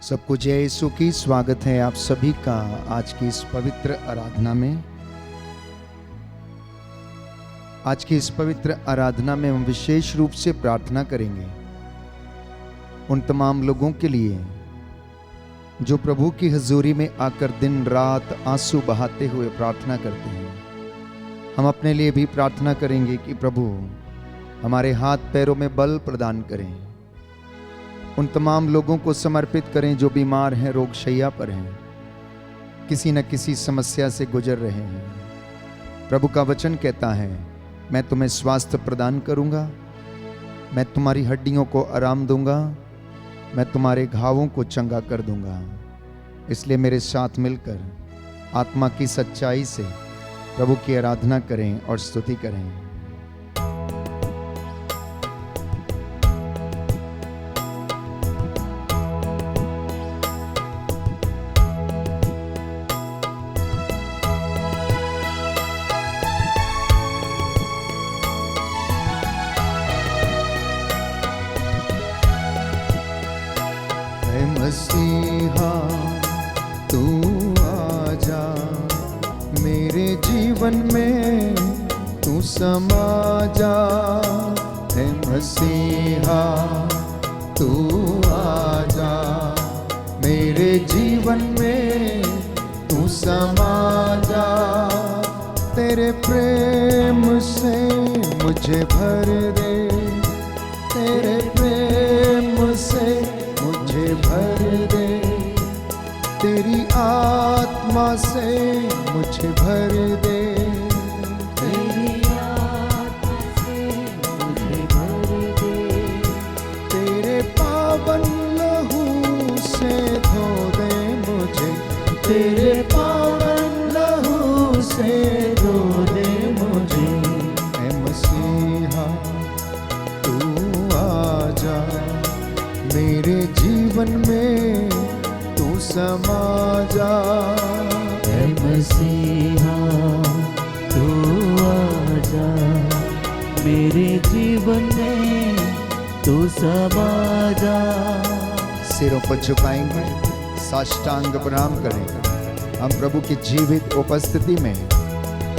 सबको जय यीशु की। स्वागत है आप सभी का आज की इस पवित्र आराधना में। आज की इस पवित्र आराधना में हम विशेष रूप से प्रार्थना करेंगे उन तमाम लोगों के लिए जो प्रभु की हजूरी में आकर दिन रात आंसू बहाते हुए प्रार्थना करते हैं। हम अपने लिए भी प्रार्थना करेंगे कि प्रभु हमारे हाथ पैरों में बल प्रदान करें। उन तमाम लोगों को समर्पित करें जो बीमार हैं, रोग शैया पर हैं, किसी न किसी समस्या से गुजर रहे हैं। प्रभु का वचन कहता है, मैं तुम्हें स्वास्थ्य प्रदान करूंगा, मैं तुम्हारी हड्डियों को आराम दूंगा, मैं तुम्हारे घावों को चंगा कर दूंगा। इसलिए मेरे साथ मिलकर आत्मा की सच्चाई से प्रभु की आराधना करें और स्तुति करें। मसीहा तू आजा मेरे जीवन में, तू समा जा। है मसीहा तू आजा मेरे जीवन में, तू समा जा। तेरे प्रेम से मुझे भर दे, तेरे प्रेम से मुझे भर दे, तेरी आत्मा से मुझे भर दे, तेरी आत्मा से मुझे भर दे। तेरे पावन लहू से धो दे मुझे, तेरे पावन लहू से धो दे मुझे। ऐ मसीहा तू आजा मेरे जीवन में, तू समा जा। ऐ मसीहा तू आजा मेरे जीवन में, तू समा जा। सिरों पर झुकाएंगे, साष्टांग प्रणाम करेंगे। हम प्रभु की जीवित उपस्थिति में,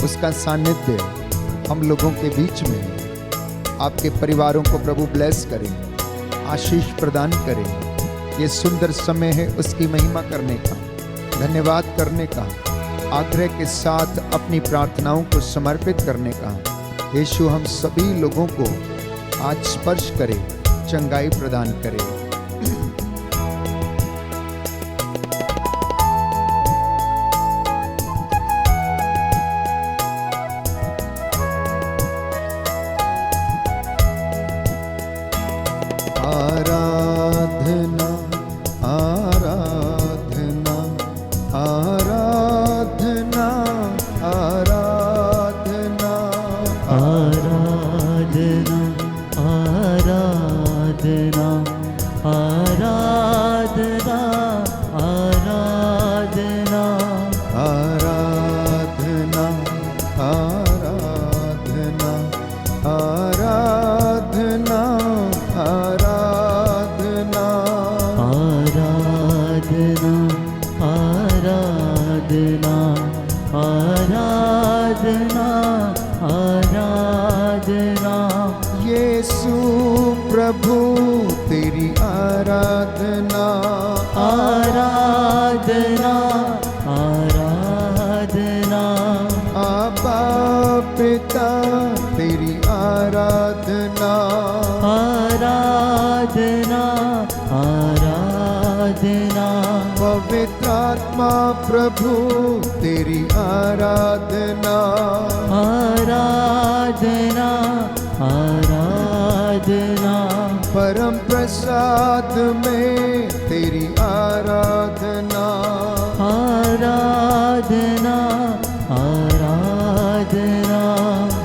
उसका सानिध्य हम लोगों के बीच में, आपके परिवारों को प्रभु ब्लेस करें, आशीष प्रदान करें। ये सुंदर समय है उसकी महिमा करने का, धन्यवाद करने का, आग्रह के साथ अपनी प्रार्थनाओं को समर्पित करने का। यीशु हम सभी लोगों को आज स्पर्श करे, चंगाई प्रदान करे। आराधना आराधना आराधना आराधना आराधना आराधना आराधना आराधना आराधना आराधना आराधना आराधना आराधना आराधना आराधना। यीशु प्रभु तेरी आराधना, आराधना आराधना। आबा पिता तेरी आराधना, आराधना आराधना। पवित्र आत्मा प्रभु तेरी आराधना, आराधना आराधना। परम प्रसाद में तेरी आराधना, आराधना आराधना।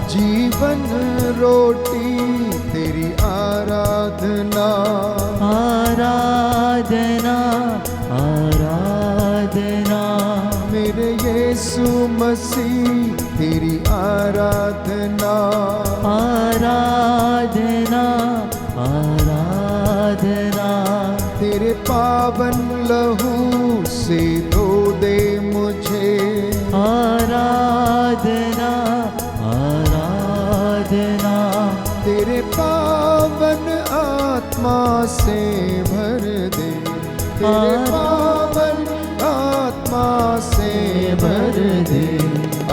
जीवन रोटी तेरी आराधना, आराधना आराधना। मेरे यीशु मसीह तेरी आराधना, आराधना आराधना। तेरे पावन लहू से धो दे मुझे। आराधना आराधना तेरे पावन आत्मा से भर दे। तेरे पावन आत्मा से भर दे।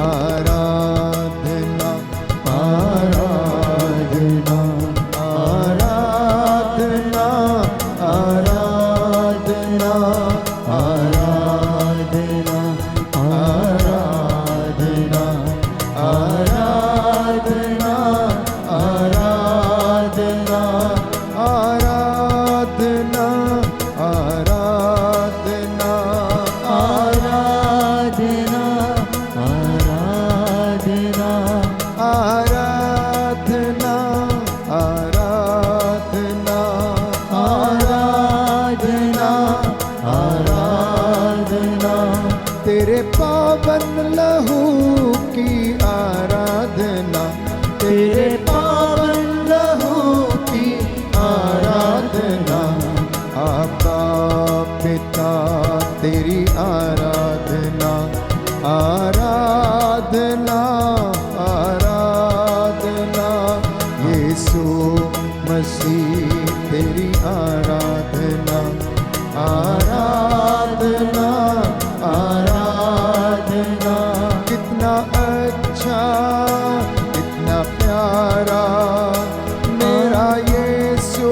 आराधना आराधना आराधना आराधना आराधना आराधना आराधना आराधना आराधना आराधना आराधना आराधना आराधना आराधना आराधना आराधना तेरे पावन लहू की आराधना। तेरे पावन लहू की आराधना। आका पिता तेरी आराधना। आराधना आराधना यीशु मसीह तेरी आराधना। आराधना आराधना कितना अच्छा कितना प्यारा मेरा यीशु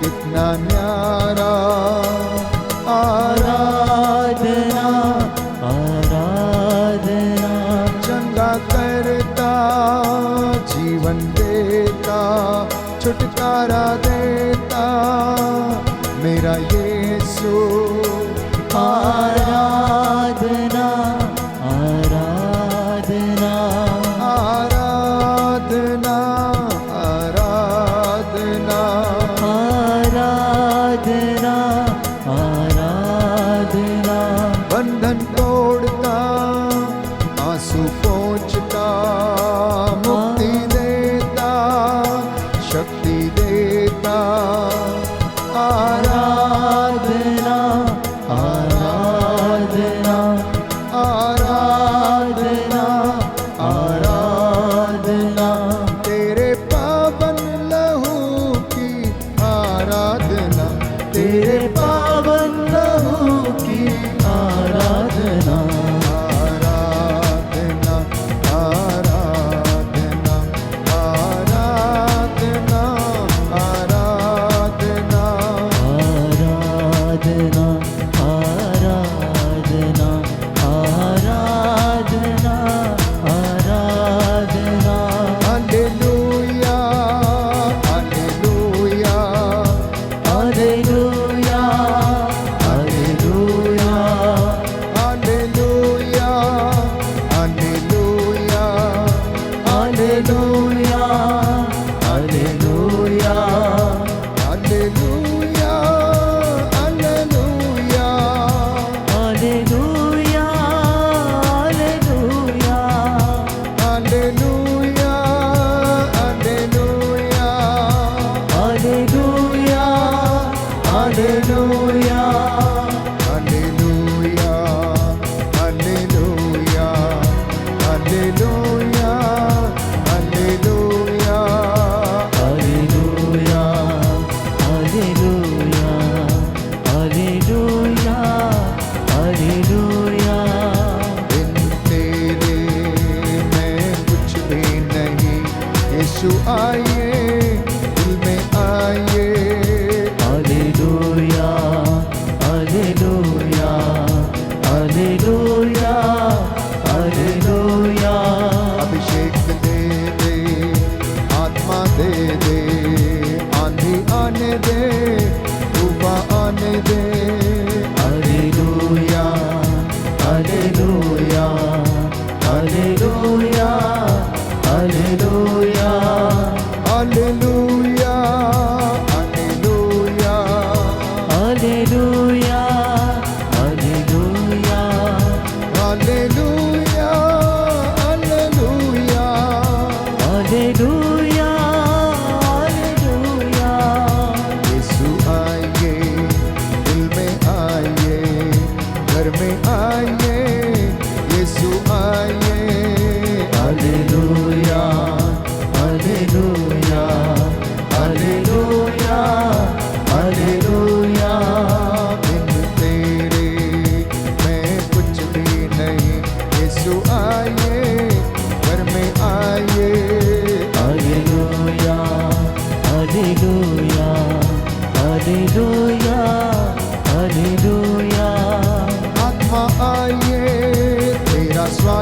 कितना न्यारा। आराधना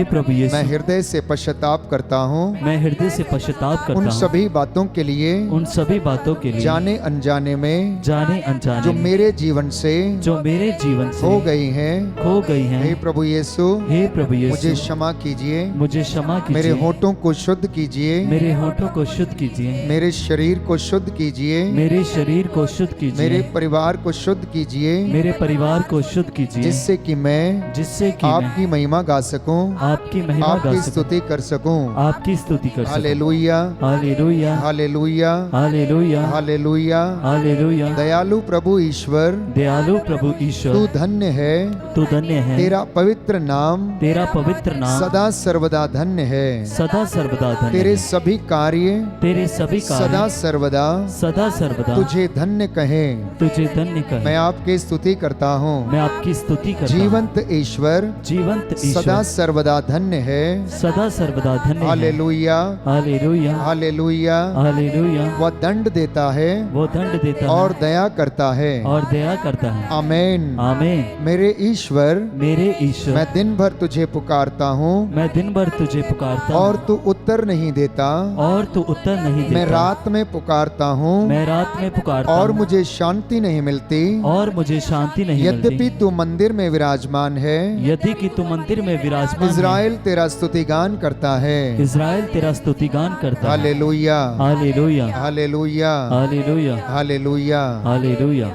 हे प्रभु मैं यीशु, हृदय से पश्चाताप करता हूँ मैं हृदय से पश्चाताप करता उन हूँ सभी बातों के लिए, उन सभी बातों के लिए, जाने अनजाने में, जाने अनजाने जो में, मेरे जीवन से जो मेरे जीवन से हो गई हैं। खो गई हे हैं। प्रभु यीशु, हे प्रभु मुझे यीशु, क्षमा कीजिए, मुझे क्षमा मेरे कीजिए, होठों को शुद्ध कीजिए, मेरे होठों को शुद्ध कीजिए, मेरे शरीर को शुद्ध कीजिए, मेरे शरीर को शुद्ध मेरे कीजिए, परिवार को शुद्ध कीजिए, मेरे परिवार को शुद्ध कीजिए, जिससे कि मैं जिससे कि मैं आपकी महिमा गा सकूं, आपकी महिमा गा आपकी सकूं, स्तुति कर सकूं। आपकी स्तुति कर सकूं। Hallelujah, hallelujah, hallelujah, hallelujah, hallelujah. Hallelujah. दयालु प्रभु ईश्वर, दयालु प्रभु तू ईश्वर, धन्य है, तू धन्य है, तेरा पवित्र नाम तेरा पवित्र नाम सदा सर्वदा धन्य है। सदा सर्वदा धन्य तेरे है। सभी कार्य तेरे सभी सदा कार्य सर्वदा सदा सर्वदा तुझे धन्य कहे। तुझे धन्य कहे। मैं आपकी स्तुति करता हूँ। मैं आपकी स्तुति करता हूँ। जीवंत ईश्वर जीवंत सदा ईश्वर सर्वदा धन्य है। सदा सर्वदा धन्य है। Hallelujah, hallelujah, hallelujah. हालेलुया। वह दंड देता है वो दंड देता है और दया करता है। और दया करता है। आमीन। आमीन। मेरे ईश्वर, मेरे ईश्वर, मैं दिन भर तुझे पुकारता हूँ मैं दिन भर तुझे पुकारता और हूँ तू उत्तर नहीं देता। और तू उत्तर नहीं देता। मैं रात में पुकारता हूँ मैं रात में पुकारता और हूँ मुझे शांति नहीं मिलती। और मुझे शांति नहीं यद्यपि मिलती। तू मंदिर में विराजमान है, यदि कि तू मंदिर में विराजमान है, इज़राइल तेरा स्तुतिगान करता है। इज़राइल तेरा स्तुतिगान करता है। Hallelujah, hallelujah, hallelujah, hallelujah, hallelujah. Hallelujah.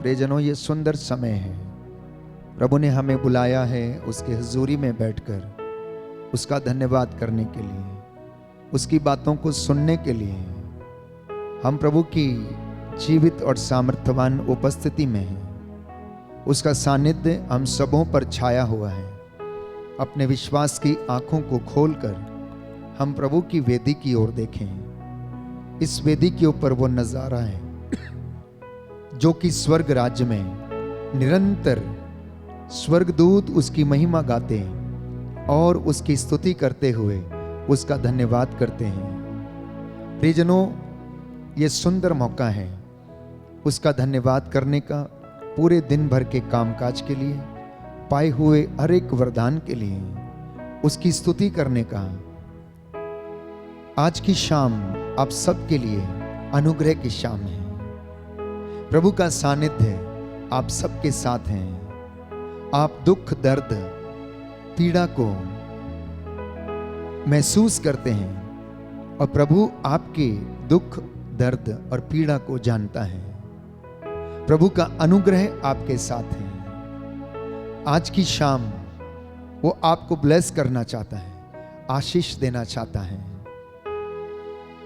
प्रियजनों, ये सुंदर समय है। प्रभु ने हमें बुलाया है उसके हुजूरी में बैठकर उसका धन्यवाद करने के लिए, उसकी बातों को सुनने के लिए। हम प्रभु की जीवित और सामर्थ्यवान उपस्थिति में हैं। उसका सानिध्य हम सबों पर छाया हुआ है। अपने विश्वास की आंखों को खोलकर हम प्रभु की वेदी की ओर देखें। इस वेदी के ऊपर वो नजारा है जो कि स्वर्ग राज्य में निरंतर स्वर्गदूत उसकी महिमा गाते हैं और उसकी स्तुति करते हुए उसका धन्यवाद करते हैं। प्रियजनों, ये सुंदर मौका है उसका धन्यवाद करने का, पूरे दिन भर के कामकाज के लिए, पाए हुए हर एक वरदान के लिए उसकी स्तुति करने का। आज की शाम आप सबके लिए अनुग्रह की शाम है। प्रभु का सानिध्य आप सबके साथ है। आप दुख, दर्द, पीड़ा को महसूस करते हैं और प्रभु आपके दुख, दर्द और पीड़ा को जानता है। प्रभु का अनुग्रह आपके साथ है। आज की शाम वो आपको ब्लेस करना चाहता है, आशीष देना चाहता है।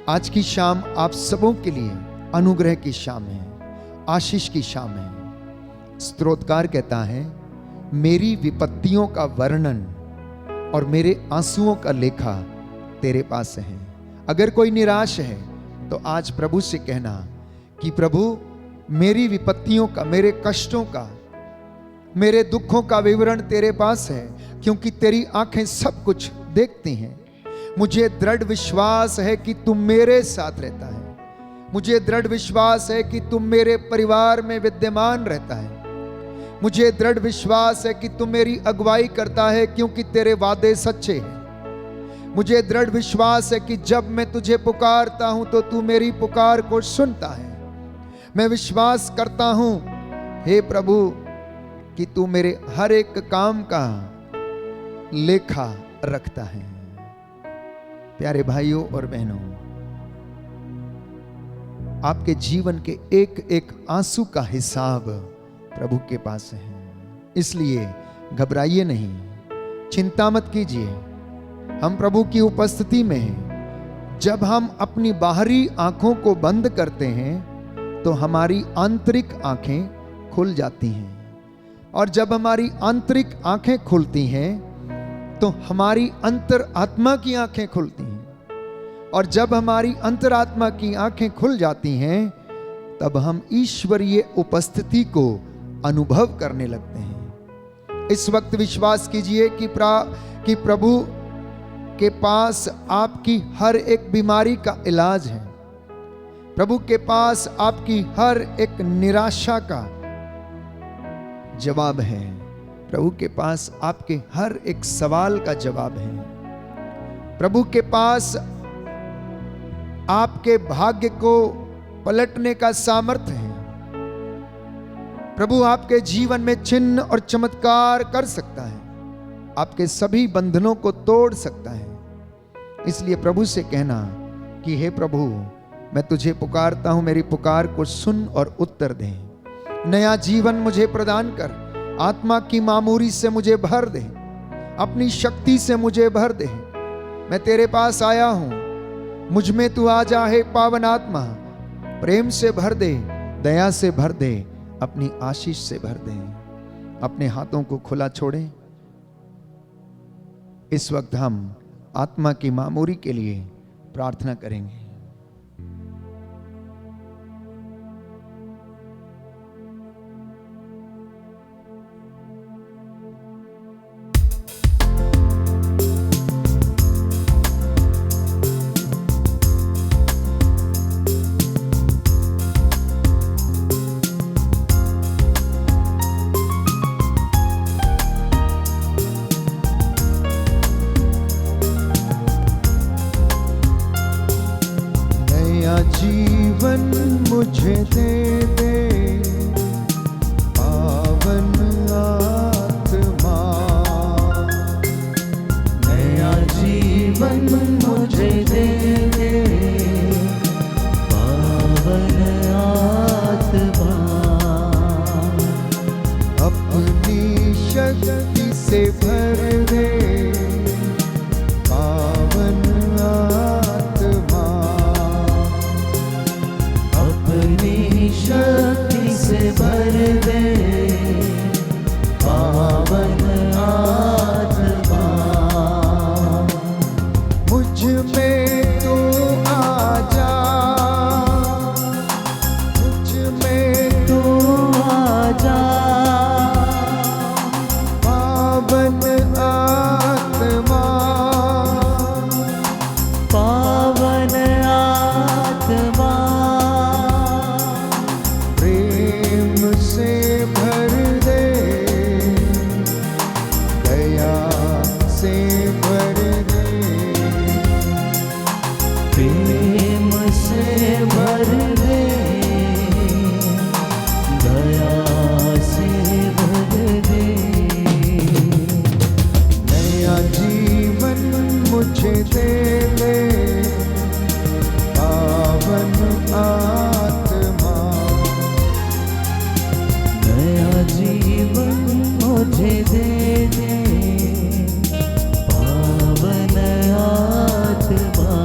आज की शाम आप सबों के लिए अनुग्रह की शाम है, आशीष की शाम है। स्तोत्रकार कहता है, मेरी विपत्तियों का वर्णन और मेरे आंसुओं का लेखा तेरे पास है। अगर कोई निराश है तो आज प्रभु से कहना कि प्रभु, मेरी विपत्तियों का, मेरे कष्टों का, मेरे दुखों का विवरण तेरे पास है, क्योंकि तेरी आंखें सब कुछ देखती हैं। मुझे दृढ़ विश्वास है कि तुम मेरे साथ रहता है। मुझे दृढ़ विश्वास है कि तुम मेरे परिवार में विद्यमान रहता है। मुझे दृढ़ विश्वास है कि तुम मेरी अगुवाई करता है, क्योंकि तेरे वादे सच्चे हैं। मुझे दृढ़ विश्वास है कि जब मैं तुझे पुकारता हूं तो तू मेरी पुकार को सुनता है। मैं विश्वास करता हूं हे प्रभु कि तू मेरे हर एक काम का लेखा रखता है। प्यारे भाइयों और बहनों, आपके जीवन के एक एक आंसू का हिसाब प्रभु के पास है। इसलिए घबराइए नहीं, चिंता मत कीजिए। हम प्रभु की उपस्थिति में हैं। जब हम अपनी बाहरी आंखों को बंद करते हैं तो हमारी आंतरिक आंखें खुल जाती हैं, और जब हमारी आंतरिक आंखें खुलती हैं तो हमारी अंतर आत्मा की आंखें खुलती हैं, और जब हमारी अंतरात्मा की आंखें खुल जाती हैं तब हम ईश्वरीय उपस्थिति को अनुभव करने लगते हैं। इस वक्त विश्वास कीजिए कि प्रभु के पास आपकी हर एक बीमारी का इलाज है। प्रभु के पास आपकी हर एक निराशा का जवाब है। प्रभु के पास आपके हर एक सवाल का जवाब है। प्रभु के पास आपके भाग्य को पलटने का सामर्थ्य है। प्रभु आपके जीवन में चिन्ह और चमत्कार कर सकता है, आपके सभी बंधनों को तोड़ सकता है। इसलिए प्रभु से कहना कि हे प्रभु, मैं तुझे पुकारता हूं, मेरी पुकार को सुन और उत्तर दे। नया जीवन मुझे प्रदान कर, आत्मा की मामूरी से मुझे भर दे, अपनी शक्ति से मुझे भर दे। मैं तेरे पास आया हूं, मुझ में तू आ जा हे पावन आत्मा। प्रेम से भर दे, दया से भर दे, अपनी आशीष से भर दे। अपने हाथों को खुला छोड़े। इस वक्त हम आत्मा की मामूरी के लिए प्रार्थना करेंगे। जीवन मुझे दे दे पावन आत्मा, नया जीवन मुझे दे दे पावन आत्मा, अपनी शक्ति से भर दे पावन आत्मा, शक्ति से भर दे पावन आत्मा। मुझ में तू आ जा, मुझ में तू आ जा पावन आत्मा, पावन आत्मा, से भर दे, दया से भर दे, प्रेम से भर दे, दया से भर दे। नया जीवन मुझे दे दे पावन आत्मा, नया जीवन मुझे दे दे पावन आत्मा।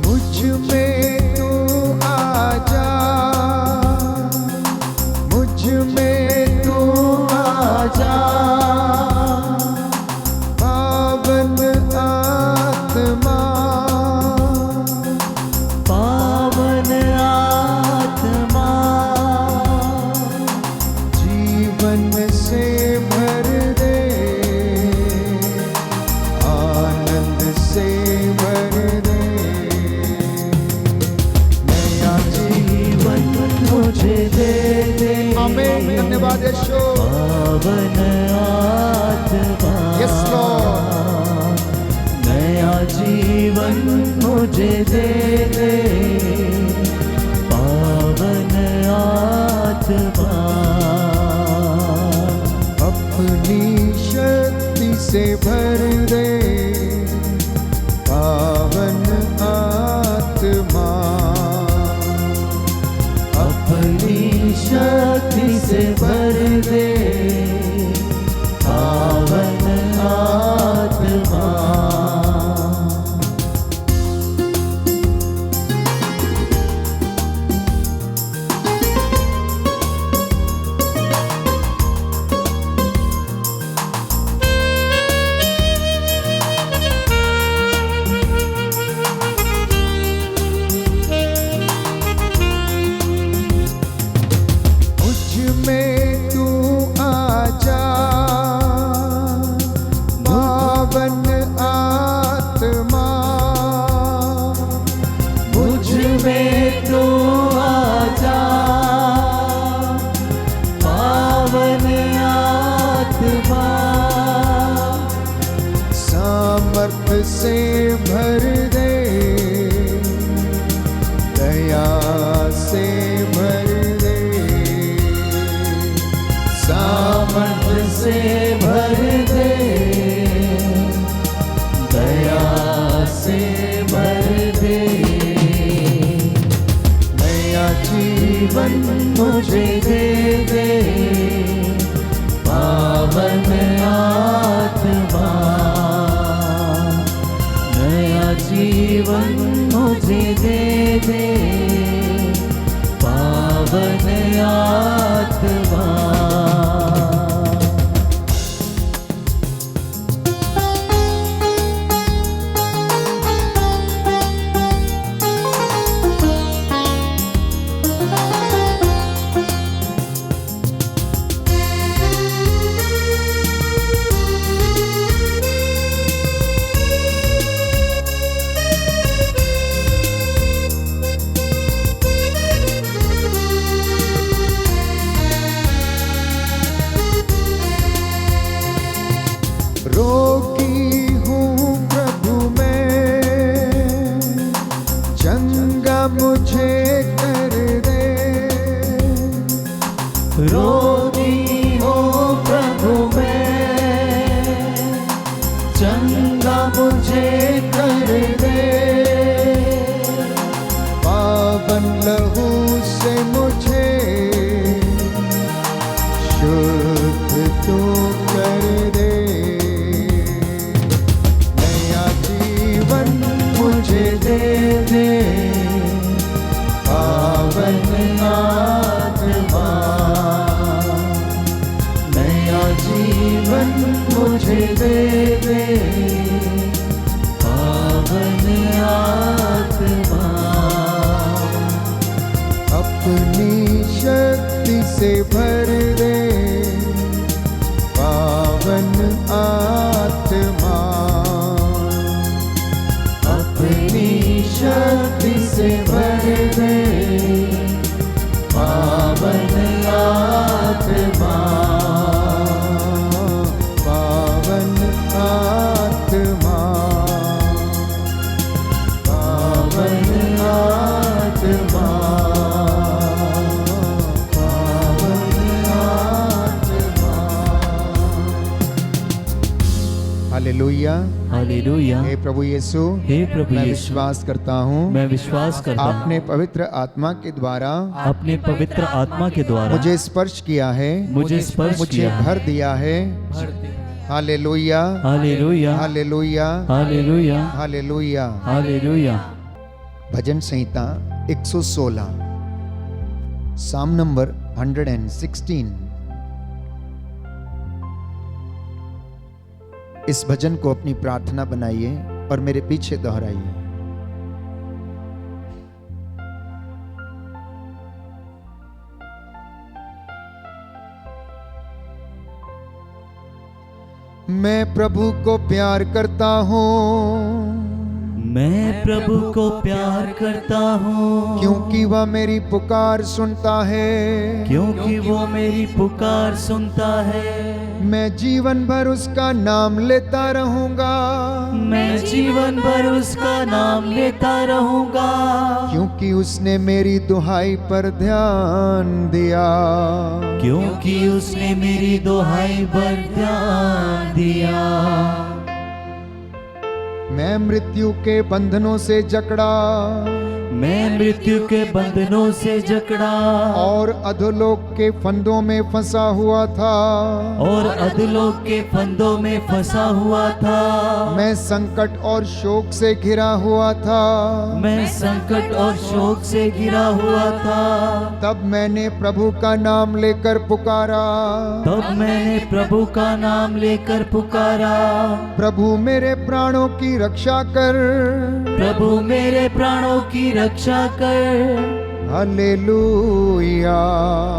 मुझ में तू आ जा, मुझ में तू आ जा पावन आत्मा, पावन आत्मा, जीवन से भर दे, आनंद से भर दे। नया जीवन मुझे दे दे आमीन। धन्यवाद यीशु। पावन आत्मा, यस लॉर्ड। नया जीवन मुझे दे दे पावन आत्मा, अपनी शक्ति से भर दे पावन आत्मा, अपनी शक्ति से भर दे पावन आत्मा। से भर दे, दया से भर दे, सामर्थ से भर दे, दया से भर दे, नया जीवन मुझे दे दे, पावन आत्मा, नया जीवन मुझे दे दे, पावन आत्मा। रोगी हूँ प्रभु मैं, चंगा मुझे कर दे, रोगी हो प्रभु मैं, चंगा मुझे कर दे, पावन लहू से मुझे शुद्ध तू कर दे, नया जीवन मुझे दे दे, पावन आत्मा, नया जीवन मुझे दे दे, पावन आत्मा, अपनी शक्ति से भर दे, पावन आत्मा, अपनी शक्ति से भर दे, पावन आत्मा, पावन आत्मा, पावन आत्मा, पावन आत्मा। हालेलुया। हालेलुया। हे प्रभु यीशु, हे प्रभु मैं यीशु, विश्वास करता हूँ मैं विश्वास करता हूँ आपने पवित्र आत्मा के द्वारा अपने पवित्र आत्मा के द्वारा मुझे स्पर्श किया है, मुझे स्पर्श मुझे किया है। भर दिया है। Hallelujah, hallelujah, hallelujah, hallelujah, hallelujah. Hallelujah. भजन संहिता 116, साम नंबर 116। इस भजन को अपनी प्रार्थना बनाइए और मेरे पीछे दोहराइए। मैं प्रभु को प्यार करता हूँ, मैं प्रभु को प्यार करता हूँ, क्योंकि वह मेरी पुकार सुनता है। क्योंकि वो मेरी पुकार सुनता है। मैं जीवन भर उसका नाम लेता रहूंगा, मैं जीवन भर उसका नाम लेता रहूंगा, क्योंकि उसने मेरी दुहाई पर ध्यान दिया। क्योंकि उसने मेरी दुहाई पर ध्यान दिया। मैं मृत्यु के बंधनों से जकड़ा, मैं मृत्यु के बंधनों से जकड़ा, और अधोलोक के फंदों में फंसा हुआ था। और अधोलोक के फंदों में फंसा हुआ था। मैं संकट और शोक से घिरा हुआ था। मैं संकट और शोक से घिरा हुआ था। तब मैंने प्रभु का नाम लेकर पुकारा। तब मैंने प्रभु का नाम लेकर पुकारा। प्रभु मेरे प्राणों की रक्षा कर। प्रभु मेरे प्राणों की रक्षा कर। Hallelujah,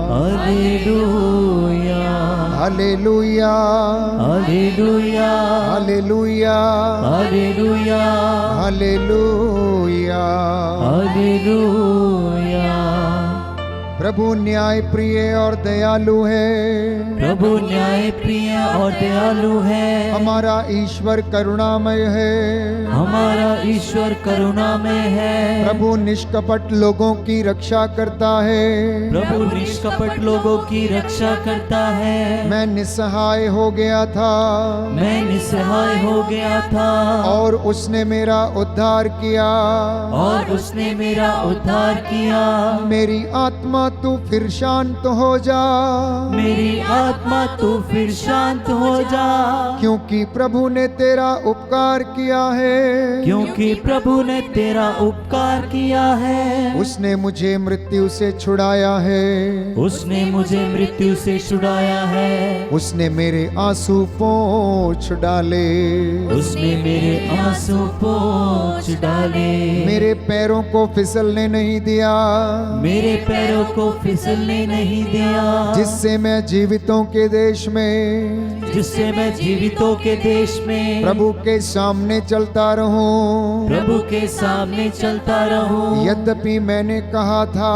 hallelujah, hallelujah, hallelujah, hallelujah, hallelujah, hallelujah, hallelujah. प्रभु न्याय प्रिय और दयालु है। प्रभु न्याय प्रिय और दयालु है। हमारा ईश्वर करुणामय है। हमारा ईश्वर करुणामय है। प्रभु निष्कपट लोगों की रक्षा करता है। प्रभु निष्कपट लोगों की रक्षा करता है। मैं निस्सहाय हो गया था, मैं निस्सहाय हो गया था, और उसने मेरा उद्धार किया। और उसने मेरा उद्धार किया। मेरी आत्मा तू फिर शांत हो जा, मेरी आत्मा तू फिर शांत हो जा, क्योंकि प्रभु ने तेरा उपकार किया है। क्योंकि प्रभु ने तेरा उपकार किया है। उसने मुझे मृत्यु से छुड़ाया है। उसने मुझे मृत्यु से छुड़ाया है। उसने मेरे आंसू पोंछ डाले। उसने मेरे आंसू पोंछ डाले। मेरे पैरों को फिसलने नहीं दिया, मेरे पैरों को फिसलने नहीं दिया, जिससे मैं जीवितों के देश में, जिससे मैं जीवितों के देश में प्रभु के सामने चलता रहूं। प्रभु के सामने चलता रहूं। यद्यपि मैंने कहा था,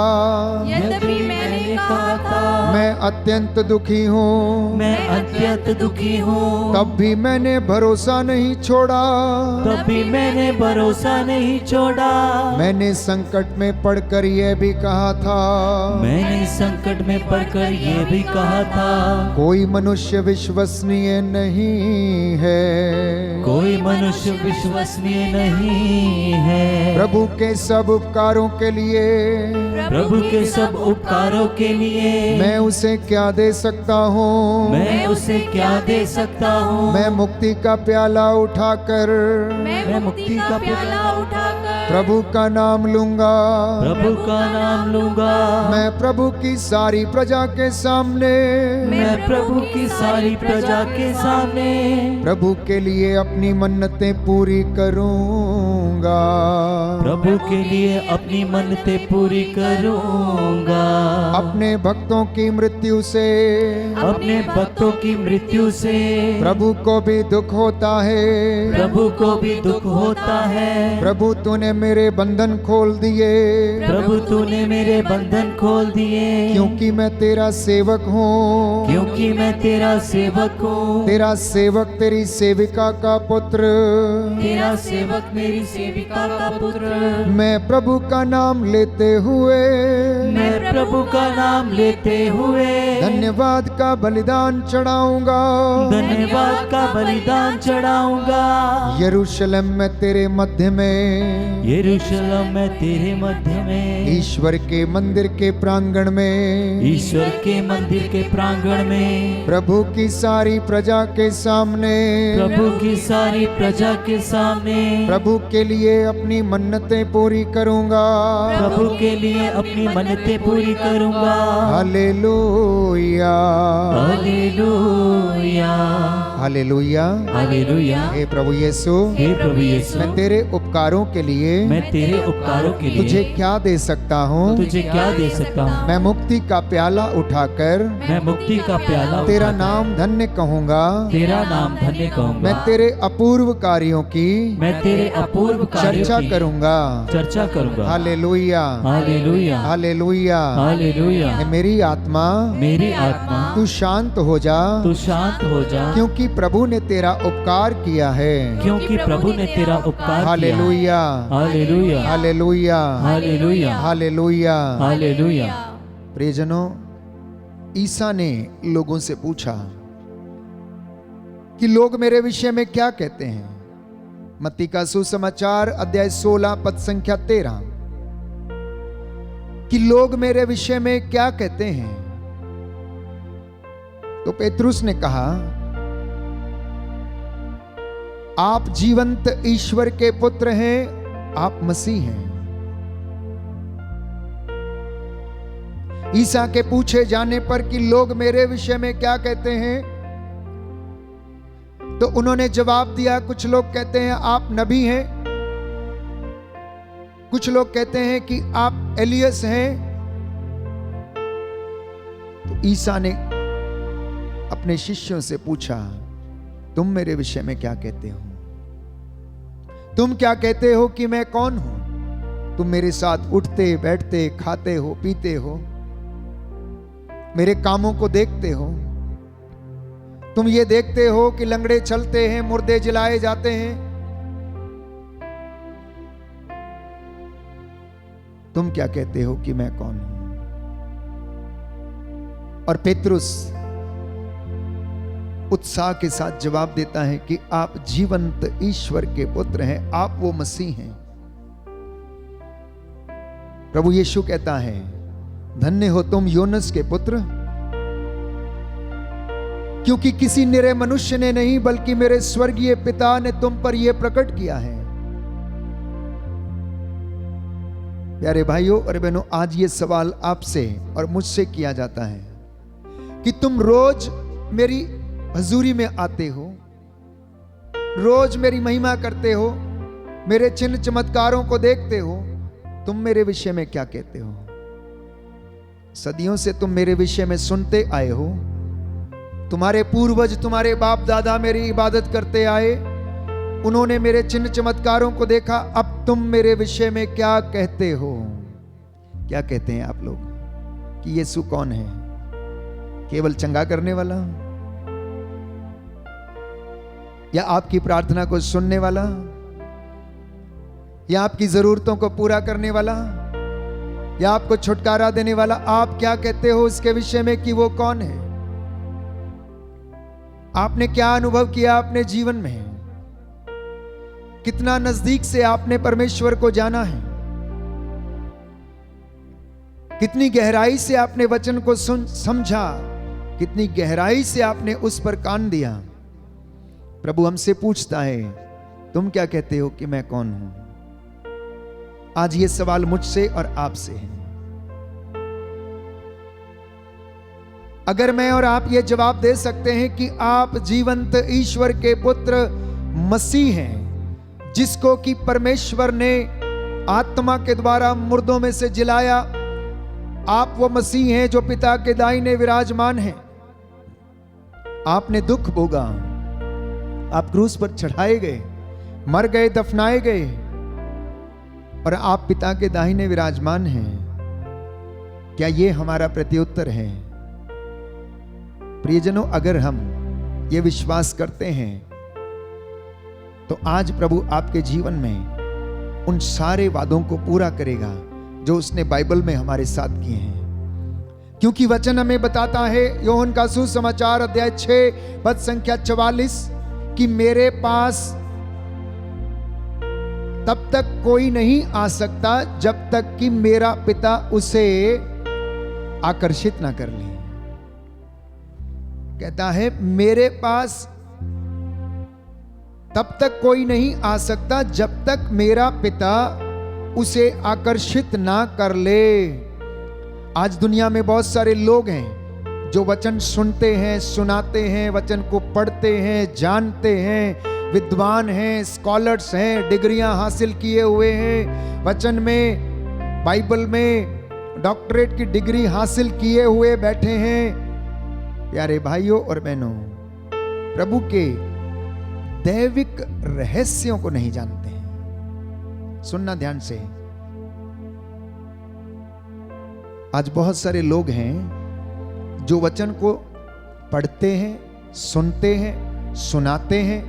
यद्यपि मैंने कहा था, मैं अत्यंत दुखी हूँ, मैं अत्यंत दुखी हूँ, तब भी मैंने भरोसा नहीं छोड़ा। तब भी मैंने भरोसा नहीं छोड़ा। मैंने संकट में पड़कर यह भी कहा था, मैंने संकट में पड़कर ये भी कहा था, कोई मनुष्य विश्वसनीय नहीं है। कोई मनुष्य विश्वसनीय नहीं है। प्रभु के सब उपकारों के लिए, प्रभु के सब उपकारों के लिए मैं उसे क्या दे सकता हूँ? मैं उसे क्या दे सकता हूँ? मैं मुक्ति का प्याला उठाकर, मैं मुक्ति का प्याला उठाकर प्रभु का नाम लूंगा। प्रभु का नाम लूंगा। मैं प्रभु की सारी प्रजा के सामने, मैं प्रभु की सारी प्रजा के सामने प्रभु के लिए अपनी मन्नतें पूरी करूंगा। प्रभु के लिए अपनी मन्नतें पूरी करूंगा। अपने भक्तों की मृत्यु से, अपने भक्तों की मृत्यु से प्रभु को भी दुख होता है। प्रभु को भी दुख होता है। प्रभु तूने मेरे बंधन खोल दिए, प्रभु तूने मेरे बंधन खोल दिए, क्योंकि मैं तेरा सेवक हूँ। क्योंकि मैं तेरा सेवक हूँ। तेरा सेवक तेरी सेविका का पुत्र, तेरा सेवक मेरी सेविका का पुत्र। मैं प्रभु का नाम लेते हुए, मैं प्रभु का नाम लेते हुए धन्यवाद का बलिदान चढ़ाऊंगा। धन्यवाद का बलिदान चढ़ाऊंगा। यरूशलेम में तेरे मध्य में, यरूशलेम में तेरे मध्य में, ईश्वर के मंदिर के प्रांगण में, ईश्वर के मंदिर के प्रांगण में, प्रभु की सारी प्रजा के सामने, प्रभु की सारी प्रजा के सामने प्रभु के लिए अपनी मन्नतें पूरी करूंगा। प्रभु के लिए अपनी मन्नतें पूरी करूंगा। Hallelujah, hallelujah, hallelujah. हालेलुया। हे प्रभु यीशु, हे प्रभु यीशु, मैं तेरे उपकारों के लिए, मैं तेरे उपकारों के लिए तुझे क्या दे सकता हूँ? तुझे क्या दे सकता हूँ? मैं मुक्ति का प्याला उठाकर मैं मुक्ति का प्याला तेरा उठाकर नाम धन्य कहूँगा। तेरा नाम धन्य कहूँगा। मैं तेरे अपूर्व कार्यों की मैं तेरे अपूर्व कार्यों चर्चा की करूँगा। चर्चा करूँगा। Hallelujah, hallelujah, hallelujah. हालेलुया। हे मेरी आत्मा, मेरी आत्मा तू शांत हो जा, तू शांत हो जा, क्योंकि प्रभु ने तेरा उपकार किया है। क्योंकि प्रभु ने तेरा उपकार किया। Hallelujah, hallelujah, hallelujah, hallelujah, hallelujah. Hallelujah. प्रियजनों, ईसा ने लोगों से पूछा कि लोग मेरे विषय में क्या कहते हैं। मत्ती का सुसमाचार अध्याय 16 पद संख्या 13, कि लोग मेरे विषय में क्या कहते हैं। तो पेतरुस ने कहा, आप जीवंत ईश्वर के पुत्र हैं, आप मसीह हैं। ईसा के पूछे जाने पर कि लोग मेरे विषय में क्या कहते हैं, तो उन्होंने जवाब दिया, कुछ लोग कहते हैं आप नबी हैं, कुछ लोग कहते हैं कि आप एलियस हैं। तो ईसा ने अपने शिष्यों से पूछा, तुम मेरे विषय में क्या कहते हो? तुम क्या कहते हो कि मैं कौन हूं? तुम मेरे साथ उठते बैठते खाते हो पीते हो, मेरे कामों को देखते हो। तुम ये देखते हो कि लंगड़े चलते हैं, मुर्दे जलाए जाते हैं। तुम क्या कहते हो कि मैं कौन हूं? और पेतरुस उत्साह के साथ जवाब देता है कि आप जीवंत ईश्वर के पुत्र हैं, आप वो मसीह हैं। प्रभु यीशु कहता है, धन्य हो तुम योनस के पुत्र, क्योंकि किसी निरे मनुष्य ने नहीं बल्कि मेरे स्वर्गीय पिता ने तुम पर यह प्रकट किया है। प्यारे भाइयों और बहनों, आज ये सवाल आपसे और मुझसे किया जाता है कि तुम रोज मेरी हजूरी में आते हो, रोज मेरी महिमा करते हो, मेरे चिन्ह चमत्कारों को देखते हो, तुम मेरे विषय में क्या कहते हो? सदियों से तुम मेरे विषय में सुनते आए हो। तुम्हारे पूर्वज, तुम्हारे बाप दादा मेरी इबादत करते आए, उन्होंने मेरे चिन्ह चमत्कारों को देखा। अब तुम मेरे विषय में क्या कहते हो? क्या कहते हैं आप लोग कि यीशु कौन है? केवल चंगा करने वाला, या आपकी प्रार्थना को सुनने वाला, या आपकी जरूरतों को पूरा करने वाला, या आपको छुटकारा देने वाला? आप क्या कहते हो इसके विषय में कि वो कौन है? आपने क्या अनुभव किया अपने जीवन में? कितना नजदीक से आपने परमेश्वर को जाना है? कितनी गहराई से आपने वचन को समझा? कितनी गहराई से आपने उस पर कान दिया? प्रभु हमसे पूछता है, तुम क्या कहते हो कि मैं कौन हूं? आज ये सवाल मुझसे और आपसे है। अगर मैं और आप ये जवाब दे सकते हैं कि आप जीवंत ईश्वर के पुत्र मसीह हैं, जिसको कि परमेश्वर ने आत्मा के द्वारा मुर्दों में से जिलाया, आप वो मसीह हैं जो पिता के दाहिने विराजमान हैं। आपने दुख भोगा, आप क्रूस पर चढ़ाए गए, मर गए, दफनाए गए, और आप पिता के दाहिने विराजमान हैं। क्या ये हमारा प्रत्युत्तर है? प्रियजनों, अगर हम ये विश्वास करते हैं तो आज प्रभु आपके जीवन में उन सारे वादों को पूरा करेगा जो उसने बाइबल में हमारे साथ किए हैं। क्योंकि वचन हमें बताता है, योहन का सुसमाचार अध्याय 6 पद संख्या 44, कि मेरे पास तब तक कोई नहीं आ सकता जब तक कि मेरा पिता उसे आकर्षित ना कर ले। कहता है, मेरे पास तब तक कोई नहीं आ सकता जब तक मेरा पिता उसे आकर्षित ना कर ले। आज दुनिया में बहुत सारे लोग हैं जो वचन सुनते हैं, सुनाते हैं, वचन को पढ़ते हैं, जानते हैं, विद्वान हैं, स्कॉलर्स हैं, डिग्रियां हासिल किए हुए हैं, वचन में, बाइबल में डॉक्टरेट की डिग्री हासिल किए हुए बैठे हैं। प्यारे भाइयों और बहनों, प्रभु के दैविक रहस्यों को नहीं जानते हैं। सुनना ध्यान से। आज बहुत सारे लोग हैं जो वचन को पढ़ते हैं, सुनते हैं, सुनाते हैं,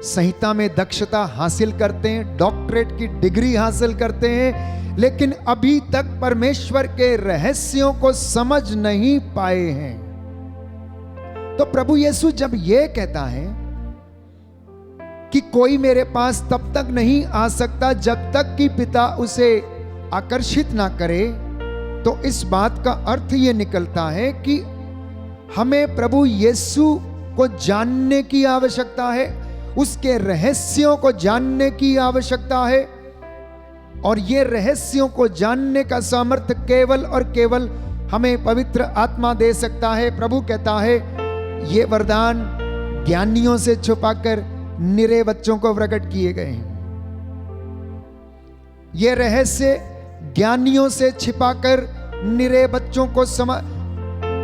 संहिता में दक्षता हासिल करते हैं, डॉक्टरेट की डिग्री हासिल करते हैं, लेकिन अभी तक परमेश्वर के रहस्यों को समझ नहीं पाए हैं। तो प्रभु यीशु जब यह कहता है कि कोई मेरे पास तब तक नहीं आ सकता जब तक कि पिता उसे आकर्षित ना करे, तो इस बात का अर्थ यह निकलता है कि हमें प्रभु यीशु को जानने की आवश्यकता है, उसके रहस्यों को जानने की आवश्यकता है। और ये रहस्यों को जानने का सामर्थ्य केवल और केवल हमें पवित्र आत्मा दे सकता है। प्रभु कहता है, ये वरदान ज्ञानियों से छुपाकर निरे बच्चों को प्रकट किए गए हैं। ये रहस्य ज्ञानियों से छिपाकर निरे बच्चों को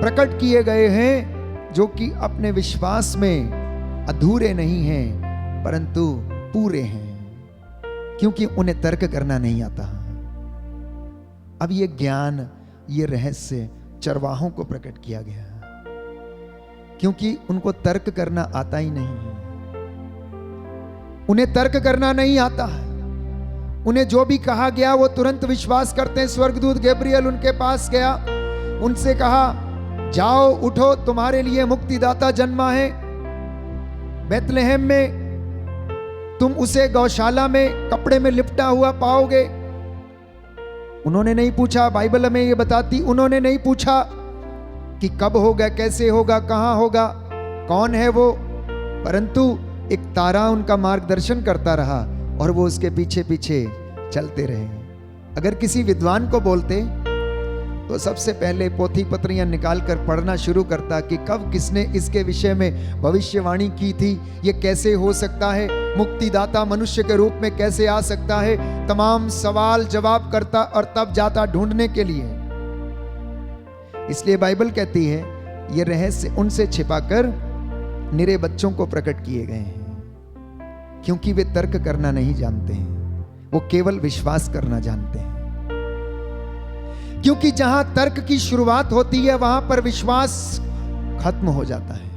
प्रकट किए गए हैं, जो कि अपने विश्वास में अधूरे नहीं हैं परंतु पूरे हैं, क्योंकि उन्हें तर्क करना नहीं आता। अब ये ज्ञान, ये रहस्य चरवाहों को प्रकट किया गया, क्योंकि उनको तर्क करना आता ही नहीं है। उन्हें तर्क करना नहीं आता है। उन्हें जो भी कहा गया वो तुरंत विश्वास करते हैं। स्वर्गदूत गैब्रियल उनके पास गया, उनसे कहा, जाओ उठो, तुम्हारे लिए मुक्तिदाता जन्मा है बेथलेहम में, तुम उसे गौशाला में कपड़े में लिपटा हुआ पाओगे। उन्होंने नहीं पूछा, बाइबल हमें ये बताती, उन्होंने नहीं पूछा कि कब होगा, कैसे होगा, कहां होगा, कौन है वो, परंतु एक तारा उनका मार्गदर्शन करता रहा और वो उसके पीछे पीछे चलते रहे। अगर किसी विद्वान को बोलते तो सबसे पहले पोथी पत्रियां निकाल कर पढ़ना शुरू करता कि कब किसने इसके विषय में भविष्यवाणी की थी, ये कैसे हो सकता है, मुक्तिदाता मनुष्य के रूप में कैसे आ सकता है, तमाम सवाल जवाब करता और तब जाता ढूंढने के लिए। इसलिए बाइबल कहती है ये रहस्य उनसे छिपाकर निरे बच्चों को प्रकट किए गए हैं, क्योंकि वे तर्क करना नहीं जानते हैं, वो केवल विश्वास करना जानते हैं। क्योंकि जहां तर्क की शुरुआत होती है वहां पर विश्वास खत्म हो जाता है।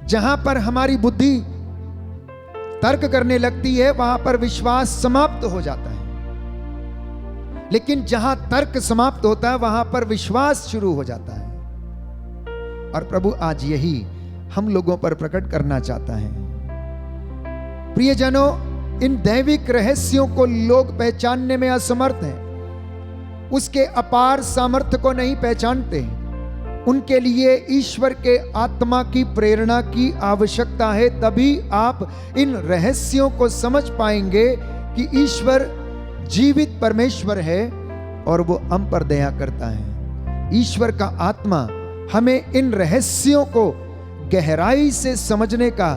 जहां पर हमारी बुद्धि तर्क करने लगती है वहां पर विश्वास समाप्त हो जाता है। लेकिन जहां तर्क समाप्त होता है वहां पर विश्वास शुरू हो जाता है। और प्रभु आज यही हम लोगों पर प्रकट करना चाहता है। प्रियजनों, इन दैविक रहस्यों को लोग पहचानने में असमर्थ हैं, उसके अपार सामर्थ्य को नहीं पहचानते। उनके लिए ईश्वर के आत्मा की प्रेरणा की आवश्यकता है, तभी आप इन रहस्यों को समझ पाएंगे कि ईश्वर जीवित परमेश्वर है और वो हम पर दया करता है। ईश्वर का आत्मा हमें इन रहस्यों को गहराई से समझने का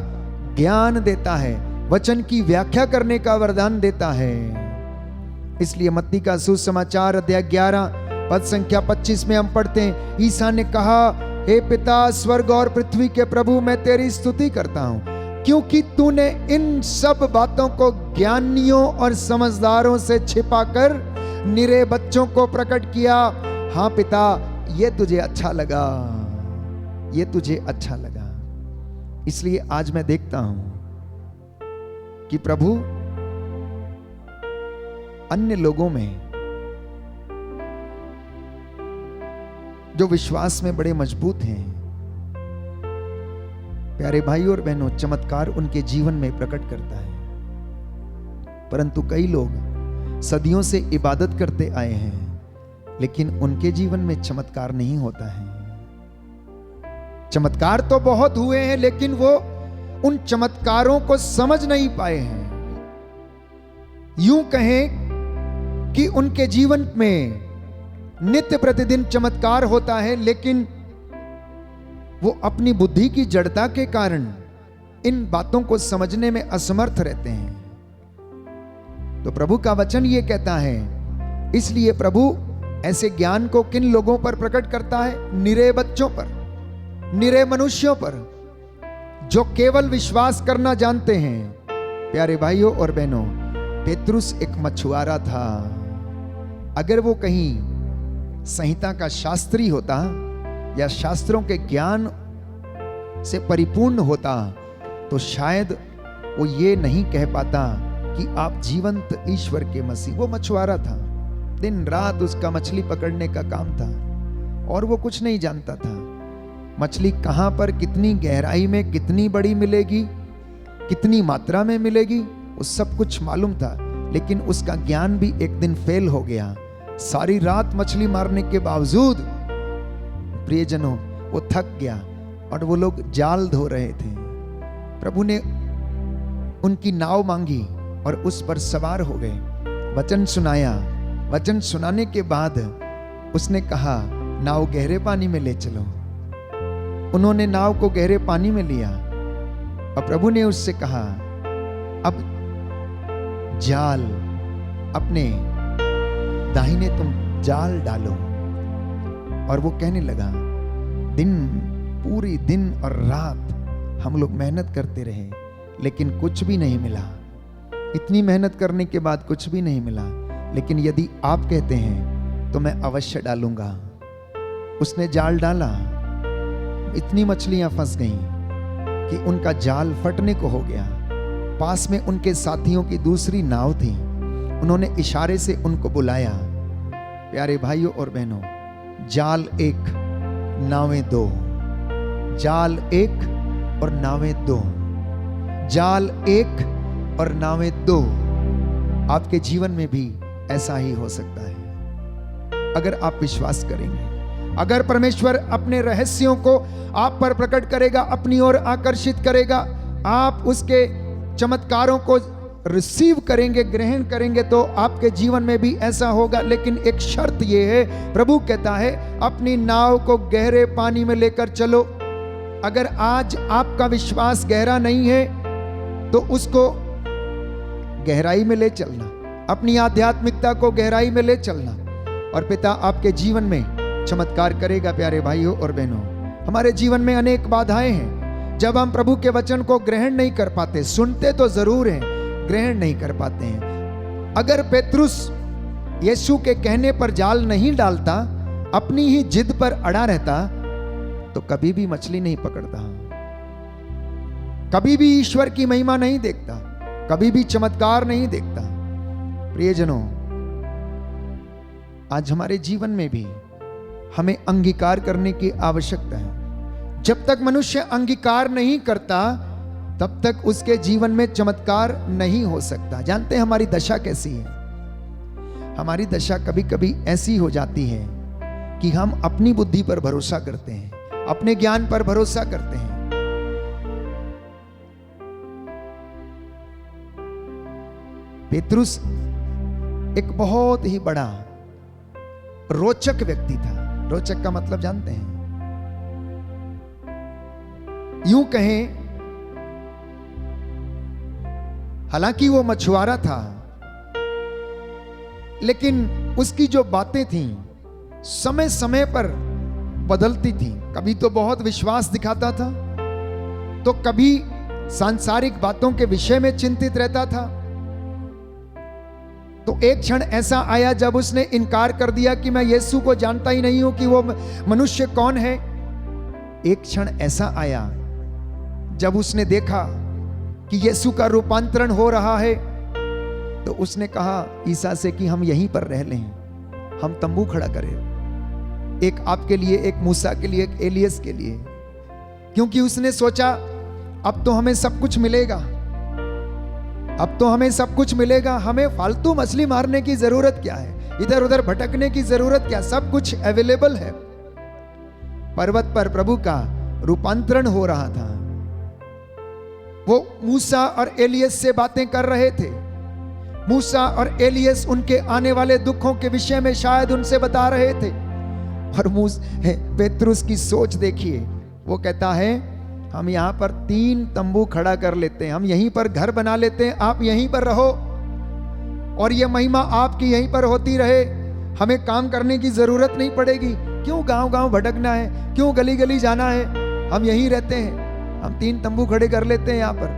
ज्ञान देता है, वचन की व्याख्या करने का वरदान देता है। इसलिए मत्ती का सुसमाचार अध्याय 11 पद संख्या 25 में हम पढ़ते हैं, ईसा ने कहा, हे पिता, स्वर्ग और पृथ्वी के प्रभु, मैं तेरी स्तुति करता हूं, क्योंकि तूने इन सब बातों को ज्ञानियों और समझदारों से छिपाकर निरे बच्चों को प्रकट किया। हां पिता, ये तुझे अच्छा लगा, ये तुझे अच्छा लगा। इसलिए आज मैं देखता हूं कि प्रभु अन्य लोगों में जो विश्वास में बड़े मजबूत हैं, प्यारे भाइयों और बहनों, चमत्कार उनके जीवन में प्रकट करता है। परंतु कई लोग सदियों से इबादत करते आए हैं, लेकिन उनके जीवन में चमत्कार नहीं होता है। चमत्कार तो बहुत हुए हैं, लेकिन वो उन चमत्कारों को समझ नहीं पाए हैं। यूं कहें कि उनके जीवन में नित्य प्रतिदिन चमत्कार होता है, लेकिन वो अपनी बुद्धि की जड़ता के कारण इन बातों को समझने में असमर्थ रहते हैं। तो प्रभु का वचन ये कहता है, इसलिए प्रभु ऐसे ज्ञान को किन लोगों पर प्रकट करता है? निरे बच्चों पर, निरे मनुष्यों पर, जो केवल विश्वास करना जानते हैं। प्यारे भाइयों और बहनों, पेतरुस एक मछुआरा था। अगर वो कहीं संहिता का शास्त्री होता या शास्त्रों के ज्ञान से परिपूर्ण होता तो शायद वो ये नहीं कह पाता कि आप जीवंत ईश्वर के मसीह। वो मछुआरा था, दिन रात उसका मछली पकड़ने का काम था और वो कुछ नहीं जानता था मछली कहां पर, कितनी गहराई में, कितनी बड़ी मिलेगी, कितनी मात्रा में मिलेगी, वो सब कुछ मालूम था। लेकिन उसका ज्ञान भी एक दिन फेल हो गया। सारी रात मछली मारने के बावजूद प्रियजनों वो थक गया और वो लोग जाल धो रहे थे। प्रभु ने उनकी नाव मांगी और उस पर सवार हो गए, वचन सुनाया। वचन सुनाने के बाद उसने कहा, नाव गहरे पानी में ले चलो। उन्होंने नाव को गहरे पानी में लिया और प्रभु ने उससे कहा, अब जाल अपने दाहिने तुम जाल डालो। और वो कहने लगा, पूरी दिन और रात हम लोग मेहनत करते रहे, लेकिन कुछ भी नहीं मिला। इतनी मेहनत करने के बाद कुछ भी नहीं मिला। लेकिन यदि आप कहते हैं तो मैं अवश्य डालूंगा। उसने जाल डाला, इतनी मछलियां फंस गईं कि उनका जाल फटने को हो गया। पास में उनके साथियों की दूसरी नाव थी। उन्होंने इशारे से उनको बुलाया। प्यारे भाइयों और बहनों, जाल एक, नावें दो। जाल एक और नावें दो। जाल एक और नावें दो। आपके जीवन में भी ऐसा ही हो सकता है अगर आप विश्वास करेंगे। अगर परमेश्वर अपने रहस्यों को आप पर प्रकट करेगा, अपनी ओर आकर्षित करेगा, आप उसके चमत्कारों को रिसीव करेंगे, ग्रहण करेंगे, तो आपके जीवन में भी ऐसा होगा। लेकिन एक शर्त यह है, प्रभु कहता है अपनी नाव को गहरे पानी में लेकर चलो। अगर आज आपका विश्वास गहरा नहीं है तो उसको गहराई में ले चलना, अपनी आध्यात्मिकता को गहराई में ले चलना, और पिता आपके जीवन में चमत्कार करेगा। प्यारे भाइयों और बहनों, हमारे जीवन में अनेक बाधाएं हैं। जब हम प्रभु के वचन को ग्रहण नहीं कर पाते, सुनते तो जरूर हैं, ग्रहण नहीं कर पाते हैं। अगर पेतरुस यीशु के कहने पर जाल नहीं डालता, अपनी ही जिद पर अड़ा रहता, तो कभी भी मछली नहीं पकड़ता, कभी भी ईश्वर की महिमा नहीं देखता, कभी भी चमत्कार नहीं देखता। प्रियजनों, आज हमारे जीवन में भी हमें अंगीकार करने की आवश्यकता है। जब तक मनुष्य अंगीकार नहीं करता, तब तक उसके जीवन में चमत्कार नहीं हो सकता। जानते हैं हमारी दशा कैसी है? हमारी दशा कभी कभी ऐसी हो जाती है कि हम अपनी बुद्धि पर भरोसा करते हैं, अपने ज्ञान पर भरोसा करते हैं। पेतरुस एक बहुत ही बड़ा रोचक व्यक्ति था। रोचक का मतलब जानते हैं? यूं कहें, हालांकि वो मछुआरा था, लेकिन उसकी जो बातें थीं समय समय पर बदलती थीं। कभी तो बहुत विश्वास दिखाता था, तो कभी सांसारिक बातों के विषय में चिंतित रहता था। तो एक क्षण ऐसा आया जब उसने इनकार कर दिया कि मैं यीशु को जानता ही नहीं हूं कि वो मनुष्य कौन है। एक क्षण ऐसा आया जब उसने देखा कि यीशु का रूपांतरण हो रहा है, तो उसने कहा ईसा से कि हम यहीं पर रह लें, हम तंबू खड़ा करें, एक आपके लिए, एक मूसा के लिए, एक एलियस के लिए। क्योंकि उसने सोचा अब तो हमें सब कुछ मिलेगा, अब तो हमें सब कुछ मिलेगा, हमें फालतू मछली मारने की जरूरत क्या है, इधर उधर भटकने की जरूरत क्या, सब कुछ अवेलेबल है। पर्वत पर प्रभु का रूपांतरण हो रहा था। वो मूसा और एलियस से बातें कर रहे थे। मूसा और एलियस उनके आने वाले दुखों के विषय में शायद उनसे बता रहे थे। और पेतरुस की सोच देखिए, वो कहता है हम यहां पर 3 तंबू खड़ा कर लेते हैं, हम यहीं पर घर बना लेते हैं, आप यहीं पर रहो और ये महिमा आपकी यहीं पर होती रहे, हमें काम करने की जरूरत नहीं पड़ेगी। क्यों गांव गांव भटकना है, क्यों गली गली जाना है, हम यहीं रहते हैं, हम 3 तंबू खड़े कर लेते हैं यहां पर।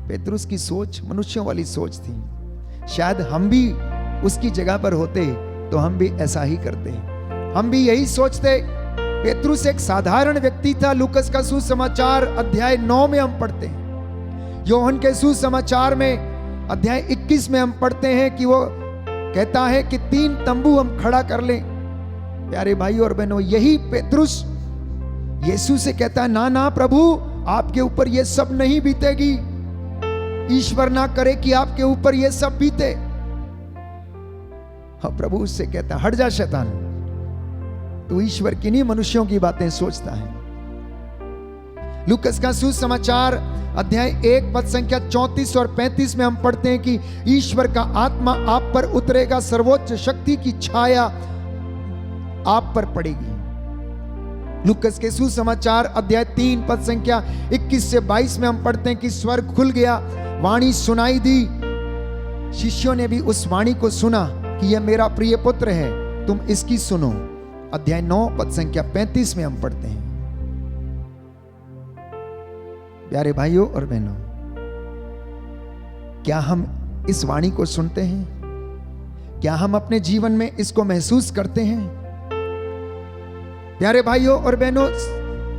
पेतरुस की सोच मनुष्यों वाली सोच थी। शायद हम भी उसकी जगह पर होते तो हम भी ऐसा ही करते, हम भी यही सोचते। पेतरुस एक साधारण व्यक्ति था। लूकस का सुसमाचार अध्याय 9 में हम पढ़ते हैं, योहन के सुसमाचार में अध्याय 21 में हम पढ़ते हैं कि वो कहता है कि 3 तंबू हम खड़ा कर लें। प्यारे भाई और बहनों, यही पेतरुस यीशु से कहता है ना ना प्रभु, आपके ऊपर ये सब नहीं बीतेगी, ईश्वर ना करे कि आपके ऊपर ये सब बीते। हाँ, प्रभु उससे कहता हट जा शैतान, तू ईश्वर की नहीं मनुष्यों की बातें सोचता है। लूकस का सुसमाचार अध्याय 1 पद संख्या 34 और 35 में हम पढ़ते हैं कि ईश्वर का आत्मा आप पर उतरेगा, सर्वोच्च शक्ति की छाया आप पर पड़ेगी। लूकस के सुसमाचार अध्याय 3 पद संख्या 21 से 22 में हम पढ़ते हैं कि स्वर्ग खुल गया, वाणी सुनाई दी, शिष्यों ने भी उस वाणी को सुना कि यह मेरा प्रिय पुत्र है, तुम इसकी सुनो। अध्याय 9 पद संख्या 35 में हम पढ़ते हैं। प्यारे भाइयों और बहनों, क्या हम इस वाणी को सुनते हैं? क्या हम अपने जीवन में इसको महसूस करते हैं? प्यारे भाइयों और बहनों,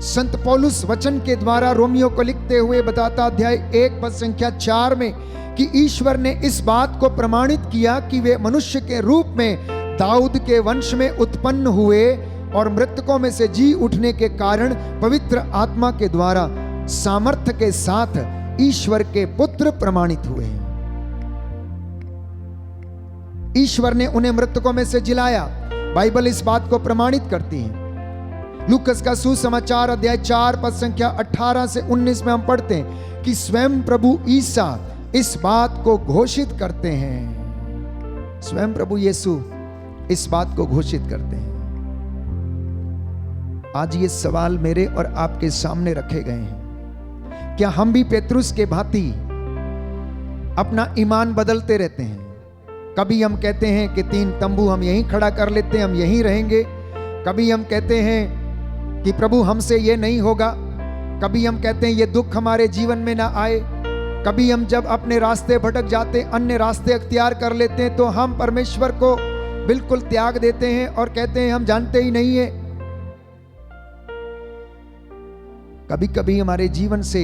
संत पौलुस वचन के द्वारा रोमियो को लिखते हुए बताता अध्याय 1 पद संख्या 4 में कि ईश्वर ने इस बात को प्रमाणित किया कि वे मनुष्य के रूप में दाऊद के वंश में उत्पन्न हुए और मृतकों में से जी उठने के कारण पवित्र आत्मा के द्वारा सामर्थ्य के साथ ईश्वर के पुत्र प्रमाणित हुए हैं। ईश्वर ने उन्हें मृतकों में से जिलाया। बाइबल इस बात को प्रमाणित करती है। लूकस का सुसमाचार अध्याय 4 पद संख्या 18 से 19 में हम पढ़ते हैं कि स्वयं प्रभु ईसा इस बात को घोषित करते हैं। स्वयं प्रभु यीशु इस बात को घोषित करते हैं। आज ये सवाल मेरे और आपके सामने रखे गए हैं। क्या हम भी पेतरुस के भांति अपना ईमान बदलते रहते हैं? कभी हम कहते हैं कि 3 तंबू हम यहीं खड़ा कर लेते हैं, हम यहीं रहेंगे। कभी हम कहते हैं कि प्रभु हमसे ये नहीं होगा। कभी हम कहते हैं ये दुख हमारे जीवन में ना आए। कभी हम जब अपने रास्ते भटक जाते, अन्य रास्ते अख्तियार कर लेते हैं, तो हम परमेश्वर को बिल्कुल त्याग देते हैं और कहते हैं हम जानते ही नहीं है। कभी कभी हमारे जीवन से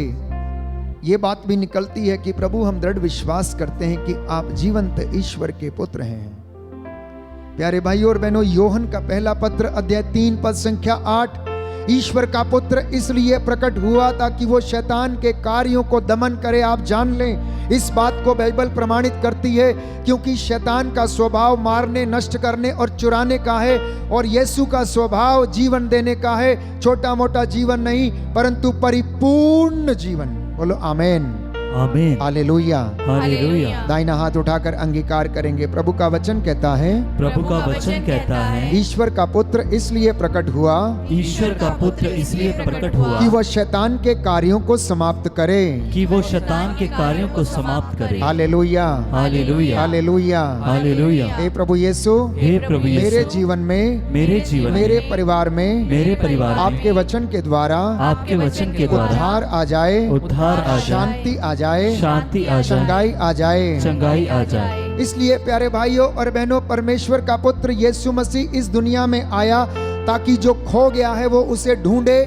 ये बात भी निकलती है कि प्रभु हम दृढ़ विश्वास करते हैं कि आप जीवंत ईश्वर के पुत्र हैं। प्यारे भाइयों और बहनों, योहन का पहला पत्र अध्याय 3 पद संख्या 8, ईश्वर का पुत्र इसलिए प्रकट हुआ ताकि वो शैतान के कार्यों को दमन करे। आप जान लें, इस बात को बाइबल प्रमाणित करती है, क्योंकि शैतान का स्वभाव मारने, नष्ट करने और चुराने का है, और यीशु का स्वभाव जीवन देने का है। छोटा मोटा जीवन नहीं, परंतु परिपूर्ण जीवन। बोलो आमेन, आमीन, हालेलुया, हालेलुया। दाहिना हाथ उठाकर अंगीकार करेंगे। प्रभु का वचन कहता है, प्रभु का वचन कहता है, ईश्वर का पुत्र इसलिए प्रकट हुआ, ईश्वर का पुत्र इसलिए प्रकट हुआ कि वह शैतान के कार्यों को समाप्त करे, कि वो शैतान के कार्यों को समाप्त करे। Hallelujah, hallelujah, hallelujah, hallelujah. हे प्रभु यीशु, हे प्रभु यीशु, मेरे जीवन में, मेरे जीवन में, मेरे परिवार में, मेरे परिवार में आपके वचन के द्वारा, आपके वचन के द्वारा उद्धार आ जाए, उद्धार आ जाए, शांति आ जाए, शांति आ जाए, चंगाई आ जाए, चंगाई आ जाए। इसलिए प्यारे भाइयों और बहनों, परमेश्वर का पुत्र यीशु मसीह इस दुनिया में आया ताकि जो खो गया है वो उसे ढूंढे,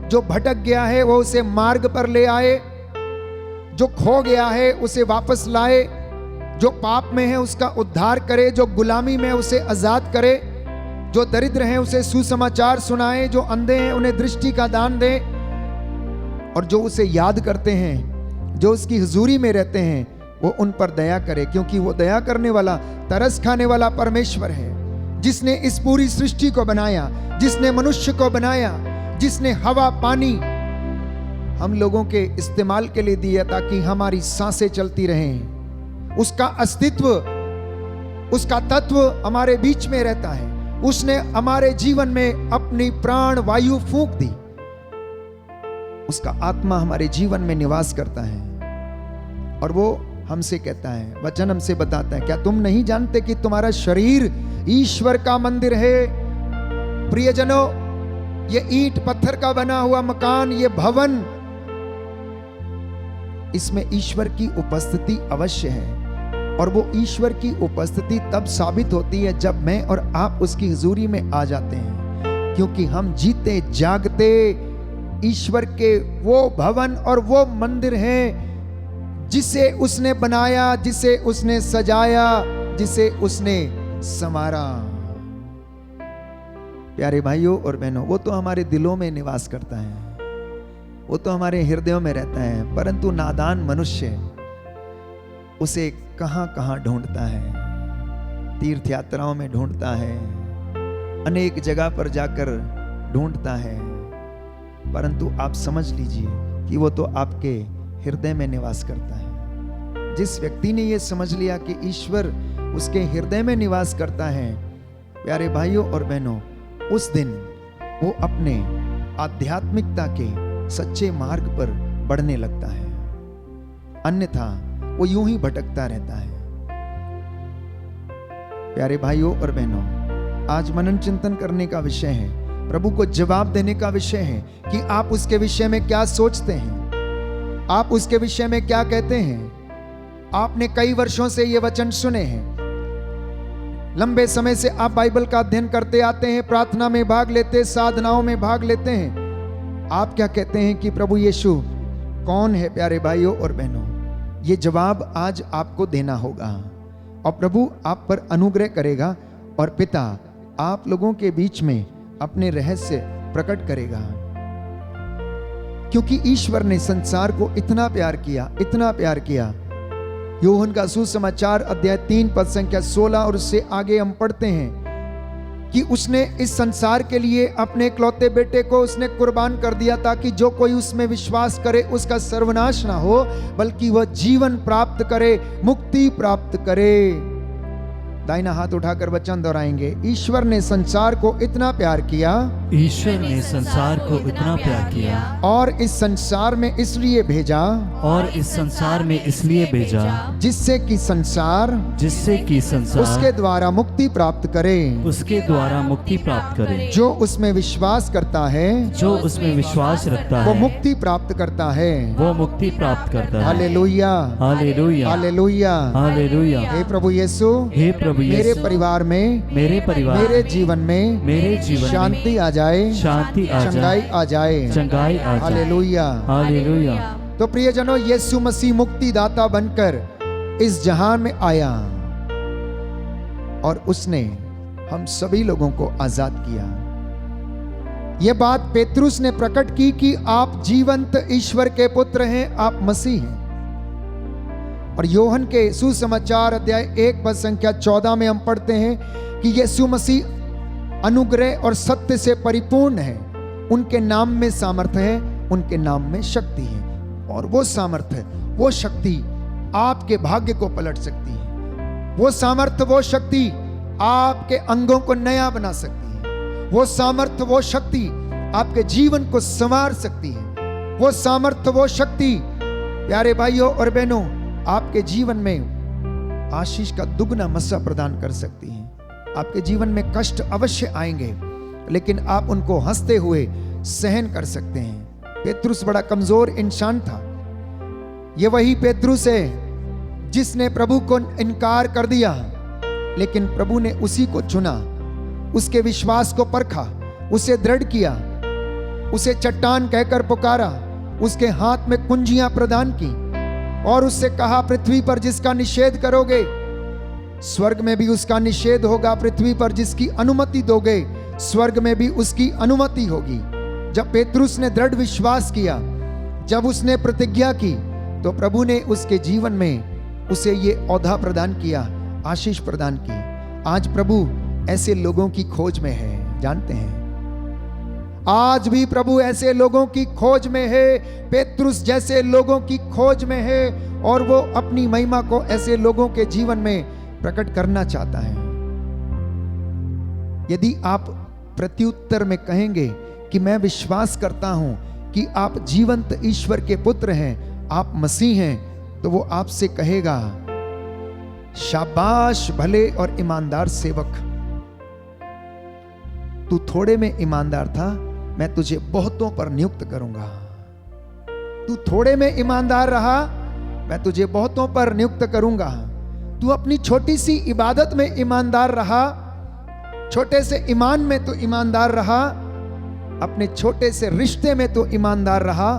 जो भटक गया है वो उसे मार्ग पर ले आए, जो खो गया है उसे वापस लाए, जो पाप में है उसका उद्धार करे, जो गुलामी में उसे आजाद करे, जो दरिद्र हैं उसे सुसमाचार सुनाए, जो अंधे हैं उन्हें दृष्टि का दान दे, और जो उसे याद करते हैं, जो उसकी हुजूरी में रहते हैं, वो उन पर दया करे, क्योंकि वो दया करने वाला, तरस खाने वाला परमेश्वर है, जिसने इस पूरी सृष्टि को बनाया, जिसने मनुष्य को बनाया, जिसने हवा पानी हम लोगों के इस्तेमाल के लिए दिया ताकि हमारी सांसें चलती रहें। उसका अस्तित्व, उसका तत्व हमारे बीच में रहता है। उसने हमारे जीवन में अपनी प्राण वायु फूंक दी। उसका आत्मा हमारे जीवन में निवास करता है, और वो हमसे कहता है, वचन हमसे बताता है, क्या तुम नहीं जानते कि तुम्हारा शरीर ईश्वर का मंदिर है? प्रियजनों, ये ईंट पत्थर का बना हुआ मकान, ये भवन, इसमें ईश्वर की उपस्थिति अवश्य है, और वो ईश्वर की उपस्थिति तब साबित होती है जब मैं और आप उसकी हुजूरी में आ जाते हैं, क्योंकि हम जीते जागते ईश्वर के वो भवन और वो मंदिर हैं जिसे उसने बनाया, जिसे उसने सजाया, जिसे उसने संवारा। प्यारे भाइयों और बहनों, वो तो हमारे दिलों में निवास करता है, वो तो हमारे हृदयों में रहता है, परंतु नादान मनुष्य उसे कहां कहां ढूंढता है। तीर्थ यात्राओं में ढूंढता है, अनेक जगह पर जाकर ढूंढता है, परंतु आप समझ लीजिए कि वो तो आपके हृदय में निवास करता है। जिस व्यक्ति ने यह समझ लिया कि ईश्वर उसके हृदय में निवास करता है, प्यारे भाइयों और बहनों, उस दिन वो अपने आध्यात्मिकता के सच्चे मार्ग पर बढ़ने लगता है, अन्यथा वो यूं ही भटकता रहता है। प्यारे भाइयों और बहनों, आज मनन चिंतन करने का विषय है, प्रभु को जवाब देने का विषय है कि आप उसके विषय में क्या सोचते हैं, आप उसके विषय में क्या कहते हैं। आपने कई वर्षों से ये वचन सुने हैं, लंबे समय से आप बाइबल का अध्ययन करते आते हैं, प्रार्थना में भाग लेते, साधनाओं में भाग लेते हैं। आप क्या कहते हैं कि प्रभु यीशु कौन है? प्यारे भाइयों और बहनों, ये जवाब आज आपको देना होगा और प्रभु आप पर अनुग्रह करेगा और पिता आप लोगों के बीच में अपने रहस्य प्रकट करेगा। क्योंकि ईश्वर ने संसार को इतना प्यार किया, इतना प्यार किया। यूहन्ना का सुसमाचार अध्याय 3 पद संख्या 16 और उससे आगे हम पढ़ते हैं कि उसने इस संसार के लिए अपने इकलौते बेटे को उसने कुर्बान कर दिया, ताकि जो कोई उसमें विश्वास करे उसका सर्वनाश ना हो, बल्कि वह जीवन प्राप्त करे, मुक्ति प्राप्त करे। दाहिना हाथ उठाकर वचन दोहराएंगे। ईश्वर ने संसार को इतना प्यार किया, ईश्वर ने संसार को इतना प्यार किया और इस संसार में इसलिए भेजा, और इस संसार में इसलिए भेजा, जिससे कि संसार उसके द्वारा मुक्ति प्राप्त करे, उसके द्वारा मुक्ति प्राप्त करे। जो उसमें विश्वास करता है, जो उसमें विश्वास रखता वो है, मुक्ति प्राप्त करता है। वो मुक्ति प्राप्त करता है। Hallelujah, hallelujah, hallelujah, hallelujah. हे प्रभु यीशु, हे प्रभु मेरे यीशु, परिवार में, मेरे जीवन में शांति आ जाए, शांति आ जाए, चंगाई आ जाए, चंगाई आ जाए। Hallelujah, hallelujah. तो प्रियजनों, यीशु मसीह मुक्तिदाता बनकर इस जहान में आया और उसने हम सभी लोगों को आजाद किया। यह बात पेतरुस ने प्रकट की कि आप जीवंत ईश्वर के पुत्र हैं, आप मसीह हैं। और यूहन्ना के सुसमाचार अध्याय 1 पद संख्या 14 में हम पढ़ते हैं कि यीशु मसीह अनुग्रह और सत्य से परिपूर्ण है। उनके नाम में सामर्थ्य है, उनके नाम में शक्ति है, और वो सामर्थ्य, वो शक्ति आपके भाग्य को पलट सकती है। वो सामर्थ्य, वो शक्ति आपके अंगों को नया बना सकती है। वो सामर्थ्य, वो शक्ति आपके जीवन को संवार सकती है। वो सामर्थ्य, वो शक्ति प्यारे भाइयों और बहनों आपके जीवन में आशीष का दुगना मस्सा प्रदान कर सकती है। आपके जीवन में कष्ट अवश्य आएंगे, लेकिन आप उनको हंसते हुए सहन कर सकते हैं। पेतरुस बड़ा कमजोर इंसान था। ये वही पेतरुस है जिसने प्रभु को इनकार कर दिया, लेकिन प्रभु ने उसी को चुना, उसके विश्वास को परखा, उसे दृढ़ किया, उसे चट्टान कहकर पुकारा, उसके हाथ में कुंजियां प्रदान की और उससे कहा, पृथ्वी पर जिसका निषेध करोगे स्वर्ग में भी उसका निषेध होगा, पृथ्वी पर जिसकी अनुमति दोगे स्वर्ग में भी उसकी अनुमति होगी। जब पेतरुस ने दृढ़ विश्वास किया, जब उसने प्रतिज्ञा की, तो प्रभु ने उसके जीवन में उसे ये औधा प्रदान किया, आशीष प्रदान की। आज प्रभु ऐसे लोगों की खोज में है, जानते हैं, आज भी प्रभु ऐसे लोगों की खोज में है, पेतरुस जैसे लोगों की खोज में है, और वो अपनी महिमा को ऐसे लोगों के जीवन में प्रकट करना चाहता है। यदि आप प्रत्युत्तर में कहेंगे कि मैं विश्वास करता हूं कि आप जीवंत ईश्वर के पुत्र हैं, आप मसीह हैं, तो वो आपसे कहेगा, शाबाश भले और ईमानदार सेवक, तू थोड़े में ईमानदार था, मैं तुझे बहुतों पर नियुक्त करूंगा। तू थोड़े में ईमानदार रहा, मैं तुझे बहुतों पर नियुक्त करूंगा। तू अपनी छोटी सी इबादत में ईमानदार रहा, छोटे से ईमान में तू ईमानदार रहा, अपने छोटे से रिश्ते में तू ईमानदार रहा,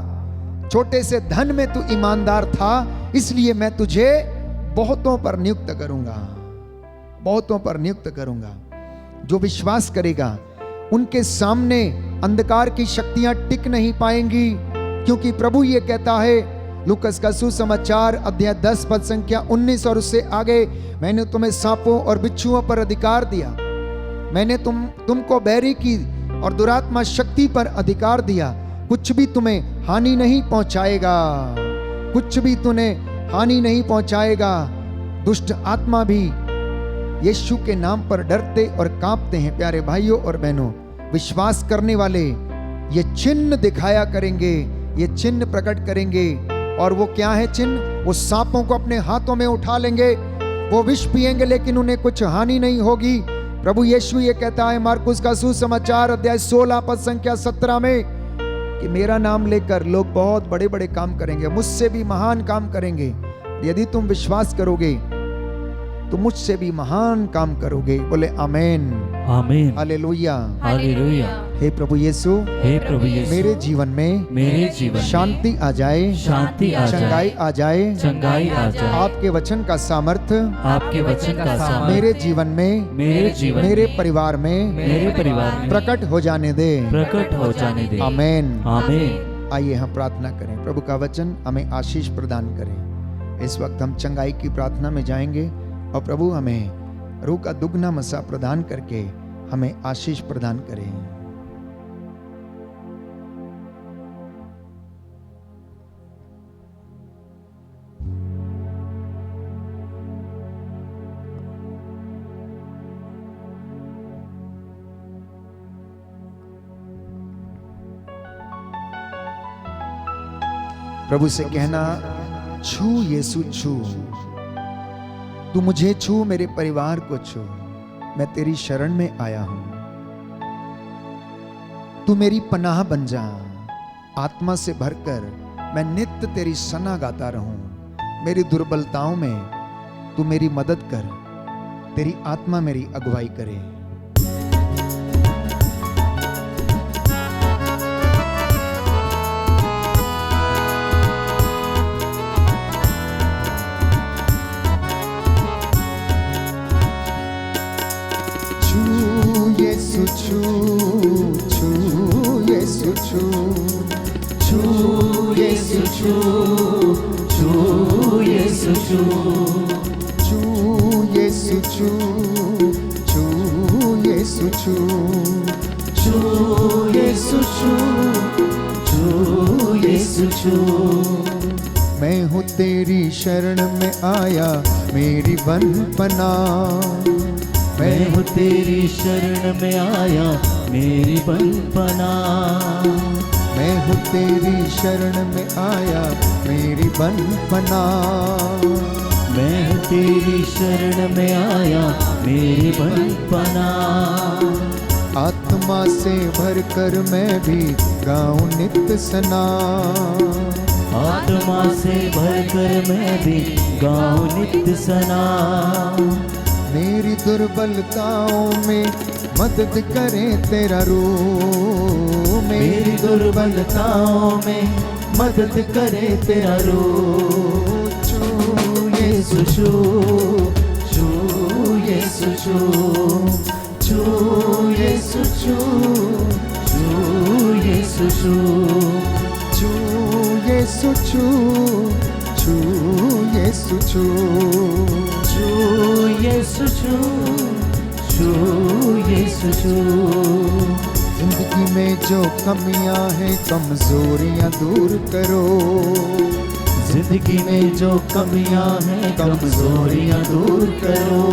छोटे से धन में तू ईमानदार था, इसलिए मैं तुझे बहुतों पर नियुक्त करूंगा, बहुतों पर नियुक्त करूंगा। जो विश्वास करेगा उनके सामने अंधकार की शक्तियां टिक नहीं पाएंगी, क्योंकि प्रभु ये कहता है, लूकस का सुसमाचार अध्याय 10 पद संख्या 19 और उससे आगे, मैंने तुम्हें सांपों और बिच्छुओं पर अधिकार दिया, मैंने तुमको बैरी की और दुरात्मा शक्ति पर अधिकार दिया, कुछ भी तुम्हें हानि नहीं पहुंचाएगा, कुछ भी तुम्हें हानि नहीं पहुंचाएगा। दुष्ट आत्मा भी यीशु के नाम पर डरते और कांपते हैं। प्यारे भाइयों और बहनों, विश्वास करने वाले ये चिन्ह दिखाया करेंगे, ये चिन्ह प्रकट करेंगे। और वो क्या है चिन्ह? वो सांपों को अपने हाथों में उठा लेंगे, वो विष पिएंगे लेकिन उन्हें कुछ हानि नहीं होगी। प्रभु यीशु ये कहता है मार्कुस का सुसमाचार अध्याय 16 पद संख्या 17 में कि मेरा नाम लेकर लोग बहुत बड़े बड़े काम करेंगे, मुझसे भी महान काम करेंगे, यदि तुम विश्वास करोगे। तो मुझसे भी महान काम करोगे। बोले आमेन, आमीन, हालेलुया। हालेलुया। हे प्रभु यीशु, हे प्रभु यीशु, मेरे जीवन में शांति आ जाए, शांति आ जाए, चंगाई आ जाए, चंगाई आ जाए। आपके वचन का सामर्थ्य आपके वचन का सामर्थ्य मेरे जीवन में, मेरे परिवार में प्रकट हो जाने दे, प्रकट हो जाने दे। आमेन, आमीन। आइए हम प्रार्थना करें। प्रभु का वचन हमें आशीष प्रदान करे। इस वक्त हम चंगाई की प्रार्थना में जाएंगे और प्रभु हमें रूह का दुगना मसा प्रदान करके हमें आशीष प्रदान करें। प्रभु से कहना, छू यीशु छू, तू मुझे छू, मेरे परिवार को छू, मैं तेरी शरण में आया हूं। तू मेरी पनाह बन जा, आत्मा से भरकर मैं नित्य तेरी सना गाता रहूं। मेरी दुर्बलताओं में तू मेरी मदद कर, तेरी आत्मा मेरी अगुवाई करे। यीशु छू, छू यीशु छू, छू यीशु छू, छू यीशु छू, छू यीशु छू, छू यीशु छू, छू यीशु छू, छू यीशु छू। मैं हूँ तेरी शरण में आया, मेरी बंधपना, मैं हूँ तेरी शरण में आया, मेरी बंधपना। मैं हूँ तेरी शरण में आया, मेरी बंधपना। मैं हूँ तेरी शरण में आया, मेरी बंधपना। आत्मा से भरकर मैं भी गाऊं नित्य सना, आत्मा से भरकर मैं भी गाऊं नित्य सना। मेरी दुर्बलताओं में मदद करे तेरा रूह, मेरी दुर्बलताओं में मदद करे तेरा रूह। छू यीशु छू, छू यीशु छू, छू यीशु छू, छू यीशु छू, छू यीशु छू, छू यीशु छू, छू यीशु छू, छू यीशु छू। जिंदगी में जो कमियां हैं, कमजोरियां दूर करो। जिंदगी में जो कमियां हैं, कमजोरियां दूर करो।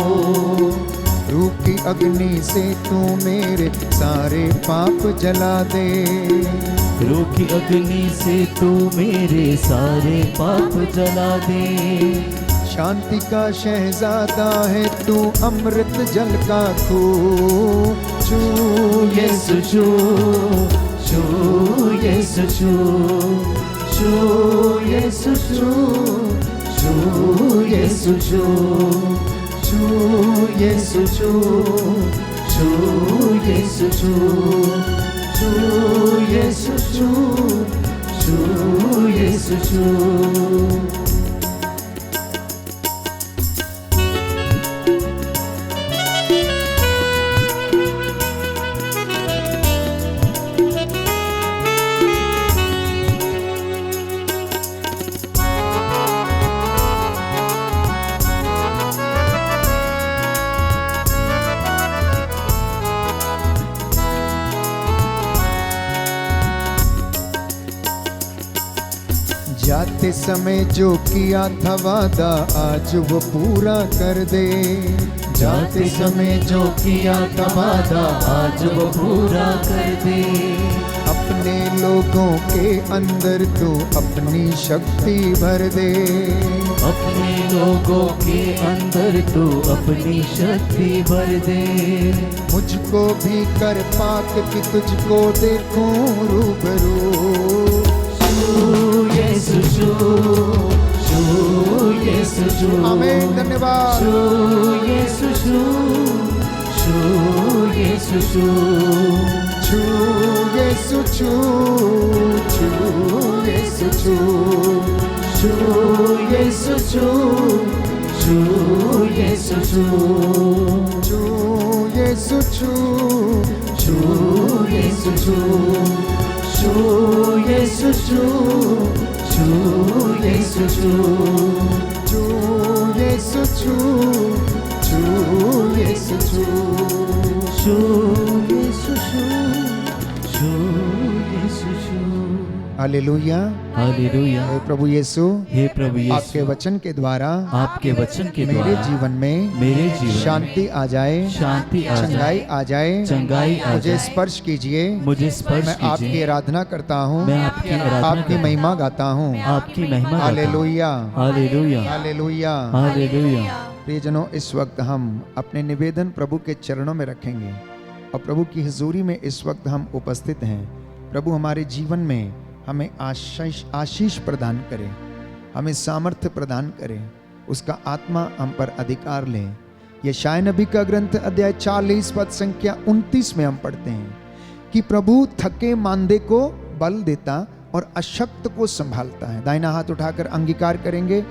रूह की अग्नि से तू मेरे सारे पाप जला दे, रूह की अग्नि से तू मेरे सारे पाप जला दे। शांति का शहजादा है तू, अमृत जल का खूह। छू यीशु छू, छू यीशु छू, छू यीशु छू, छू यीशु छू, छू यीशु छू, छू यीशु छू, छू यीशु छू, छू यीशु छू। जाते समय जो किया था वादा, आज वो पूरा कर दे। जाते समय जो किया था वादा, आज वो पूरा कर दे। अपने लोगों के अंदर तू अपनी शक्ति भर दे, अपने लोगों के अंदर तू अपनी शक्ति भर दे। मुझको भी कर पाक कि तुझको देखूं रूबरू। छू यीशु छू, छू यीशु छू आमीन, धन्यवाद। छू यीशु छू छू यीशु छू छू यीशु छू छू यीशु छू छू यीशु छू छू यीशु छू छू यीशु छू छू यीशु छू छू यीशु छू छू यीशु छू छू यीशु छू छू यीशु छू छू यीशु छू छू यीशु छू। हालेलुया। हालेलुया। हे प्रभु यीशु, हे प्रभु यीशु, आपके वचन के द्वारा आपके वचन के मेरे द्वारा जीवन में मेरे जीवन में शांति आ जाए, शांति आ चंगाई जाए, आ जाए, चंगाई आ मुझे जाए। स्पर्श कीजिए। मुझे स्पर्श मैं आपकी कीजिए। आराधना करता हूँ, मैं आपकी आराधना आपकी करता हूँ, महिमा गाता हूँ। आपकी महिमा गाता हूँ। Hallelujah, hallelujah. हालेलुया। हालेलुया। प्रियजनों, इस वक्त हम अपने निवेदन प्रभु के चरणों में रखेंगे और प्रभु की हुजूरी में इस वक्त हम उपस्थित हैं। प्रभु हमारे जीवन में हमें आशीष प्रदान करें, हमें सामर्थ्य प्रदान करें, उसका आत्मा हम पर अधिकार लें। यशायाह नबी का ग्रंथ अध्याय 40 पद संख्या 29 में हम पढ़ते हैं कि प्रभु थके मांदे को बल देता और अशक्त को संभालता है। दाहिना हाथ उठाकर अंगीकार करेंगे।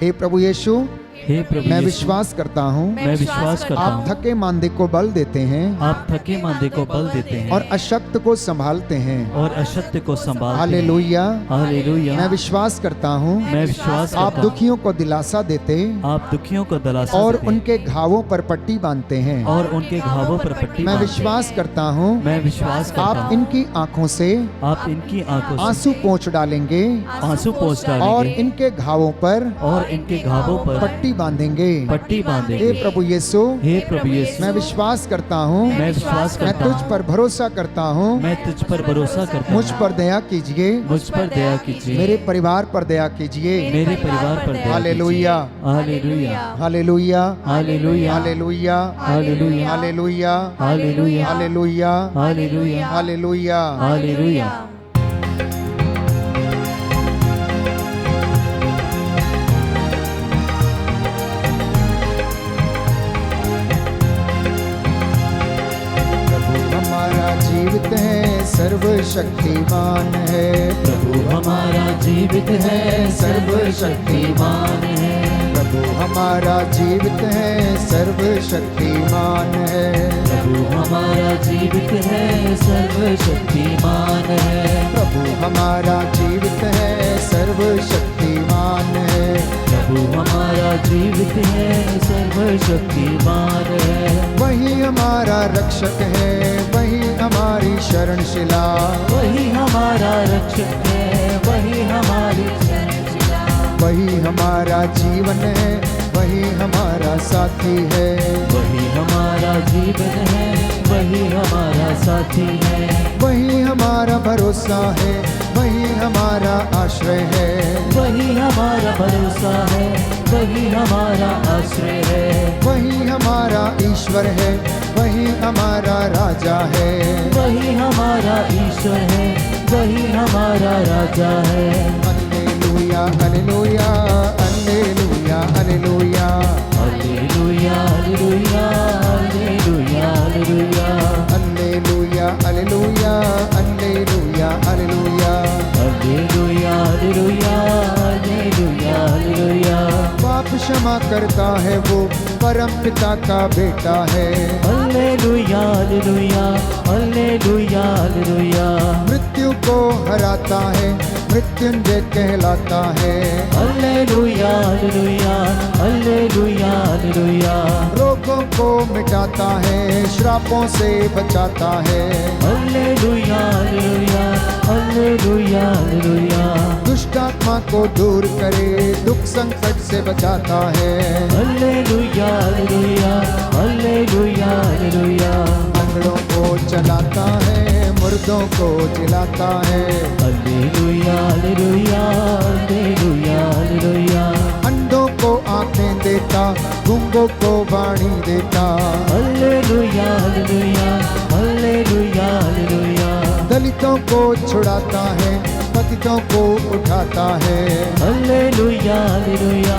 हे प्रभु यीशु, हे प्रभु मैं यीशु, विश्वास करता हूँ मैं विश्वास करता आप हूँ थके मांदे को बल देते हैं आप थके मांदे को बल देते हैं और अशक्त को संभालते हैं। और अशक्त को संभालते हैं। हालेलुया। हालेलुया। मैं विश्वास करता हूँ मैं विश्वास करता आप हूँ दुखियों को दिलासा देते आप दुखियों को दिलासा और देते हैं उनके घावों पर पट्टी बांधते हैं। और उनके घावों पर पट्टी मैं बांधते विश्वास करता हूँ हैं। मैं विश्वास करता आप हूँ इनकी आंखों से आप इनकी आंखों से आंसू पोंछ डालेंगे आंसू पोंछ और डालेंगे इनके घावों पर और इनके घावों पर पट्टी बांधेंगे। पट्टी हे बांधेंगे। प्रभु यीशु, हे प्रभु यीशु, मैं विश्वास करता हूँ मैं विश्वास मैं करता तुझ हूँ पर भरोसा करता हूँ। मैं तुझ पर भरोसा करता मुझ हूँ पर दया कीजिए, मुझ पर दया कीजिए मेरे परिवार पर दया कीजिए। मेरे परिवार पर दया हालेलुया, कीजिए। Hallelujah. Hallelujah, hallelujah. Hallelujah, hallelujah. Hallelujah, hallelujah. Hallelujah, hallelujah. Hallelujah. Hallelujah. प्रभु हमारा जीवित है, सर्वशक्तिमान है। प्रभु हमारा जीवित है, सर्वशक्तिमान है। प्रभु हमारा जीवित है, सर्वशक्तिमान है। प्रभु हमारा जीवित है, सर्वशक्तिमान है। प्रभु हमारा जीवित है, सर्वशक्तिमान है। प्रभु हमारा जीवित है, सर्वशक्तिमान है। वही हमारा रक्षक है, वही हमारी शरणशिला। वही हमारा रक्षक है, वही हमारी शरणशिला। वही हमारा जीवन है, वही हमारा साथी है। वही हमारा जीवन है, वही हमारा साथी है। वही हमारा भरोसा है, वही हमारा आश्रय है। वही हमारा भरोसा है, वही हमारा आश्रय है। वही हमारा ईश्वर है, वही हमारा राजा है। वही हमारा ईश्वर है, वही हमारा राजा है। Hallelujah, hallelujah, hallelujah, hallelujah. Hallelujah. Hallelujah. Hallelujah. Hallelujah. Hallelujah, hallelujah, hallelujah, hallelujah. Hallelujah. Hallelujah. Hallelujah. Hallelujah. पाप क्षमा करता है वो, परम पिता का बेटा है। हालेलुया। हालेलुया। हालेलुया। हालेलुया। मृत्यु को हराता है, मृत्युंजय कहलाता है। हालेलुया। हालेलुया। हालेलुया। हालेलुया। रोगों को मिटाता है, श्रापों से बचाता है। हालेलुया। हालेलुया। हालेलुया। हालेलुया। दुष्ट आत्मा को दूर करे, दुख संकट से बचाता है। हालेलुया। हालेलुया। हालेलुया। हालेलुया। अंधड़ों को चलाता है, मुर्दों को जिलाता है। हालेलुया। हालेलुया। हालेलुया। हालेलुया। अंधों को आंखें देता, गूंगों को वाणी देता। हालेलुया। हालेलुया। हालेलुया। हालेलुया। दलितों को छुड़ाता है, पतितों को उठाता है। हालेलुया। हालेलुया।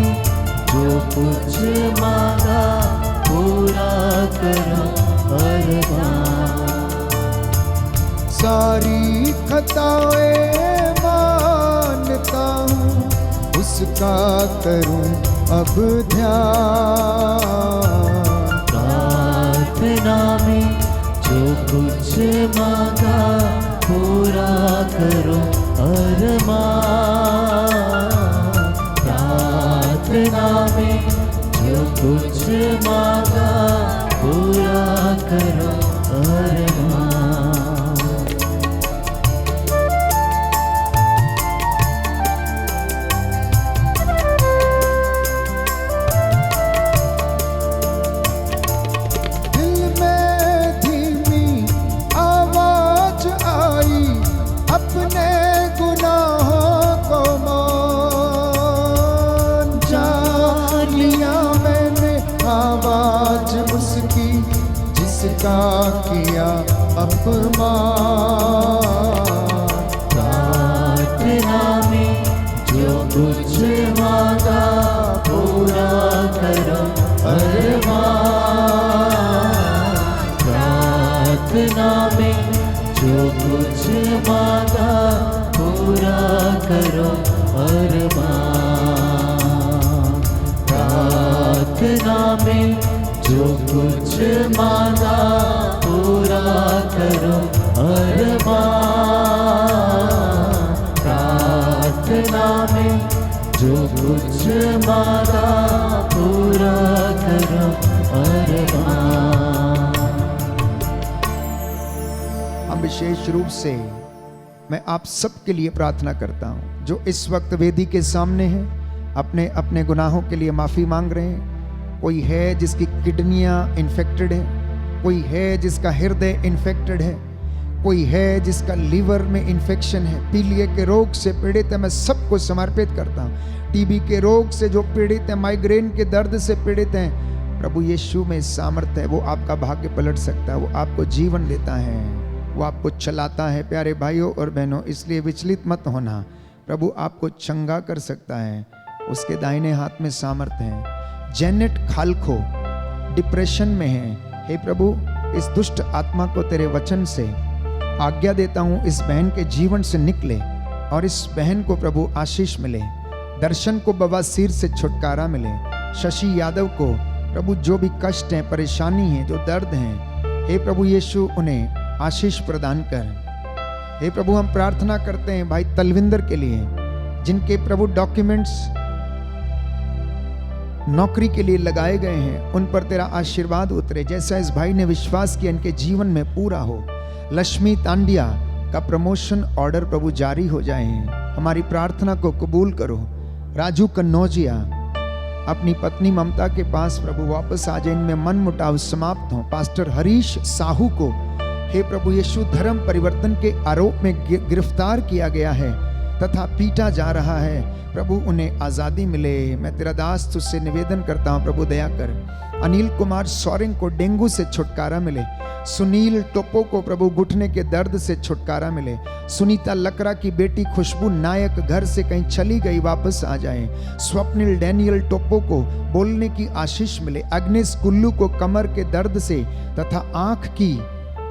बताए मानता हूँ, उसका करूँ अब ध्यान। प्रार्थना में जो कुछ मांगा पूरा करो अरमान। प्रार्थना में जो कुछ मांगा पूरा करो अरमान। दिल में धीमी आवाज आई, अपने गुनाहों को मान। जान लिया मैंने आवाज उसकी, जिसका किया अपमान। प्रार्थना में जो कुछ मांगा पूरा करो अरमान। प्रार्थना में जो कुछ मांगा पूरा करो अरमान। प्रार्थना में जो कुछ मांगा पूरा करो अरमान। प्रार्थना में जो कुछ मांगा पूरा करो अरमान। हम विशेष रूप से मैं आप सबके लिए प्रार्थना करता हूं जो इस वक्त वेदी के सामने हैं, अपने अपने गुनाहों के लिए माफी मांग रहे हैं। कोई है जिसकी किडनियां इन्फेक्टेड है, कोई है जिसका हृदय इन्फेक्टेड है, कोई है जिसका लीवर में इन्फेक्शन है, पीलिया के रोग से पीड़ित है। मैं सबको समर्पित करता हूँ। टीबी के रोग से जो पीड़ित है, माइग्रेन के दर्द से पीड़ित हैं, प्रभु यीशु में सामर्थ्य है। वो आपका भाग्य पलट सकता है, वो आपको जीवन देता है, वो आपको चलाता है। प्यारे भाइयों और बहनों, इसलिए विचलित मत होना। प्रभु आपको चंगा कर सकता है, उसके दाहिने हाथ में सामर्थ्य है। जेनेट खालखो डिप्रेशन में है, हे प्रभु इस दुष्ट आत्मा को तेरे वचन से आज्ञा देता हूँ, इस बहन के जीवन से निकले और इस बहन को प्रभु आशीष मिले। दर्शन को बवासीर से छुटकारा मिले। शशि यादव को प्रभु जो भी कष्ट हैं, परेशानी है, जो दर्द हैं, हे प्रभु यीशु उन्हें आशीष प्रदान कर। हे प्रभु हम प्रार्थना करते हैं भाई तलविंदर के लिए, जिनके प्रभु डॉक्यूमेंट्स नौकरी के लिए लगाए गए हैं, उन पर तेरा आशीर्वाद उतरे। जैसा इस भाई ने विश्वास किया इनके जीवन में पूरा हो। लक्ष्मी तांडिया का प्रमोशन ऑर्डर प्रभु जारी हो जाए। हमारी प्रार्थना को कबूल करो। राजू कन्नौजिया अपनी पत्नी ममता के पास प्रभु वापस आ जाए, इनमें मन मुटाव समाप्त हो। पास्टर हरीश साहू को हे प्रभु यीशु धर्म परिवर्तन के आरोप में गिरफ्तार किया गया है तथा पीटा जा रहा है, प्रभु उन्हें आज़ादी मिले। मैं तेरा दास तुझसे निवेदन करता हूँ, प्रभु दया कर। अनिल कुमार सोरेंग को डेंगू से छुटकारा मिले। सुनील टोपो को प्रभु घुटने के दर्द से छुटकारा मिले। सुनीता लकड़ा की बेटी खुशबू नायक घर से कहीं चली गई, वापस आ जाए। स्वप्निल डैनियल टोपो को बोलने की आशीष मिले। अग्नेश कुल्लू को कमर के दर्द से तथा आंख की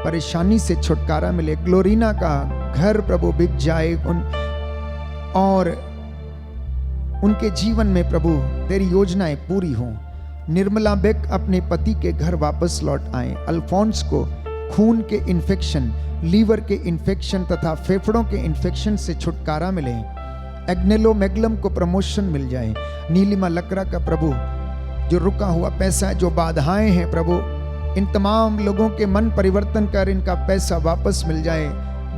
परेशानी से छुटकारा मिले। ग्लोरीना का घर प्रभु बिक जाए और उनके जीवन में प्रभु तेरी योजनाएं पूरी हों। निर्मला बेक अपने पति के घर वापस लौट आए। अल्फोंस को खून के इन्फेक्शन, लीवर के इन्फेक्शन तथा फेफड़ों के इन्फेक्शन से छुटकारा मिले। एग्नेलो मैगलम को प्रमोशन मिल जाए। नीलिमा लकड़ा का प्रभु जो रुका हुआ पैसा, जो बाधाएं हैं प्रभु, इन तमाम लोगों के मन परिवर्तन कर इनका पैसा वापस मिल जाए।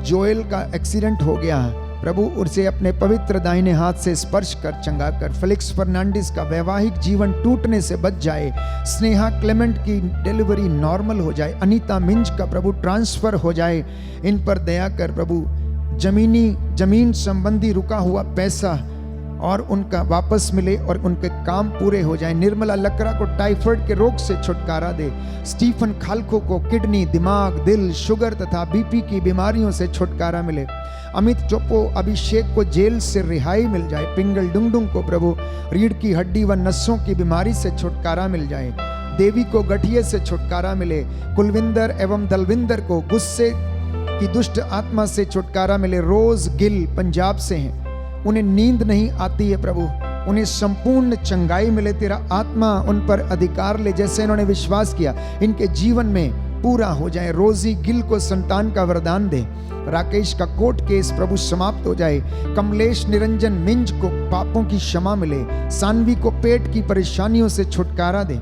जोएल का एक्सीडेंट हो गया, प्रभु उसे अपने पवित्र दाहिने हाथ से स्पर्श कर चंगा कर। फेलिक्स फर्नांडिस का वैवाहिक जीवन टूटने से बच जाए। स्नेहा क्लेमेंट की डिलीवरी नॉर्मल हो जाए। अनीता मिंज का प्रभु ट्रांसफर हो जाए, इन पर दया कर प्रभु। जमीन संबंधी रुका हुआ पैसा और उनका वापस मिले और उनके काम पूरे हो जाए। निर्मला लकड़ा को टाइफाइड के रोग से छुटकारा दे। स्टीफन खालको को किडनी, दिमाग, दिल, शुगर तथा बीपी की बीमारियों से छुटकारा मिले। अमित चोपो अभिषेक को जेल से रिहाई मिल जाए। पिंगल डुंगडुंग को प्रभु रीढ़ की हड्डी व नसों की बीमारी से छुटकारा मिल जाए। देवी को गठिए से छुटकारा मिले। कुलविंदर एवं दलविंदर को गुस्से कि दुष्ट आत्मा से छुटकारा मिले। रोज गिल पंजाब से हैं, उन्हें नींद नहीं आती है प्रभु, उन्हें संपूर्ण चंगाई मिले, तेरा आत्मा उन पर अधिकार ले, जैसे इन्होंने विश्वास किया इनके जीवन में पूरा हो जाए। रोजी गिल को संतान का वरदान दे, राकेश का कोर्ट केस प्रभु समाप्त हो जाए, कमलेश निरंजन मिंज को पापों की क्षमा मिले, सानवी को पेट की परेशानियों से छुटकारा दे,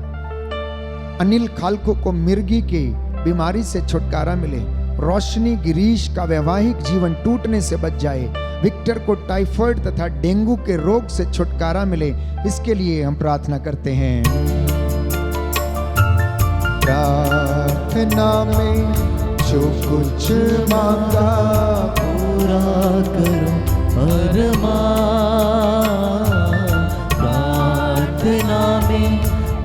अनिल खालको को मिर्गी की बीमारी से छुटकारा मिले, रोशनी गिरीश का वैवाहिक जीवन टूटने से बच जाए, विक्टर को टाइफाइड तथा डेंगू के रोग से छुटकारा मिले, इसके लिए हम प्रार्थना करते हैं। प्रार्थना में जो कुछ मांगा पूरा करो अरमान, प्रार्थना में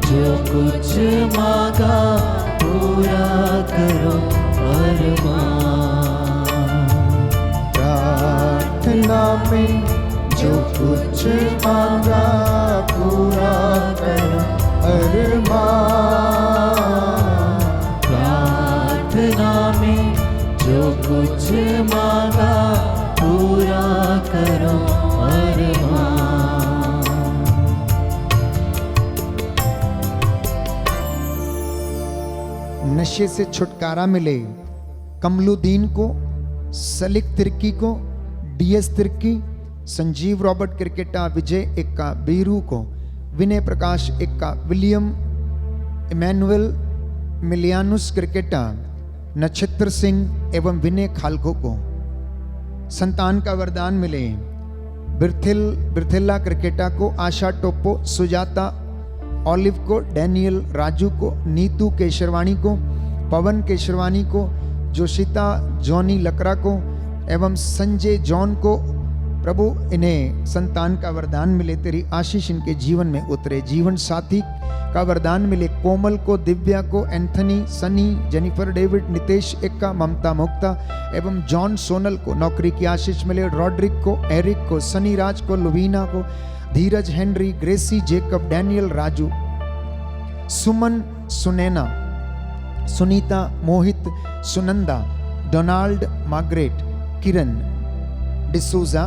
जो कुछ मांगा पूरा करो अरमान, प्रार्थना में जो कुछ मांगा पूरा करो अरमान, प्रार्थना में जो कुछ मांगा पूरा करो अरमान। नशे से छुटकारा मिले कमलुद्दीन को, सलिक तिर्की को, डीएस तिर्की, संजीव रॉबर्ट क्रिकेटा, विजय एक्का बीरू को, विनय प्रकाश एक्का, विलियम इमैनुअल मिलियानुस क्रिकेटा, नक्षत्र सिंह एवं विनय खालको को संतान का वरदान मिले। बिरथिल्ला क्रिकेटा को, आशा टोप्पो, सुजाता ऑलिव को, डैनियल राजू को, नीतू केशरवाणी को, पवन केशरवाणी को, जोशिता जॉनी लकड़ा को एवं संजय जॉन को प्रभु इन्हें संतान का वरदान मिले, तेरी आशीष इनके जीवन में उतरे। जीवन साथी का वरदान मिले कोमल को, दिव्या को, Anthony, Sunny, Jennifer David, Nitesh Ekka, Mamta Mukta एवं जॉन सोनल को नौकरी की आशीष मिले। रॉड्रिक को, एरिक को, सनी राज को, लुवीना को, Dheeraj Henry, Gracy Jacob, Daniel Raju, Suman, Sunaina, Sunita, Mohit, Sunanda, Donald, Margaret, Kiran D'Souza,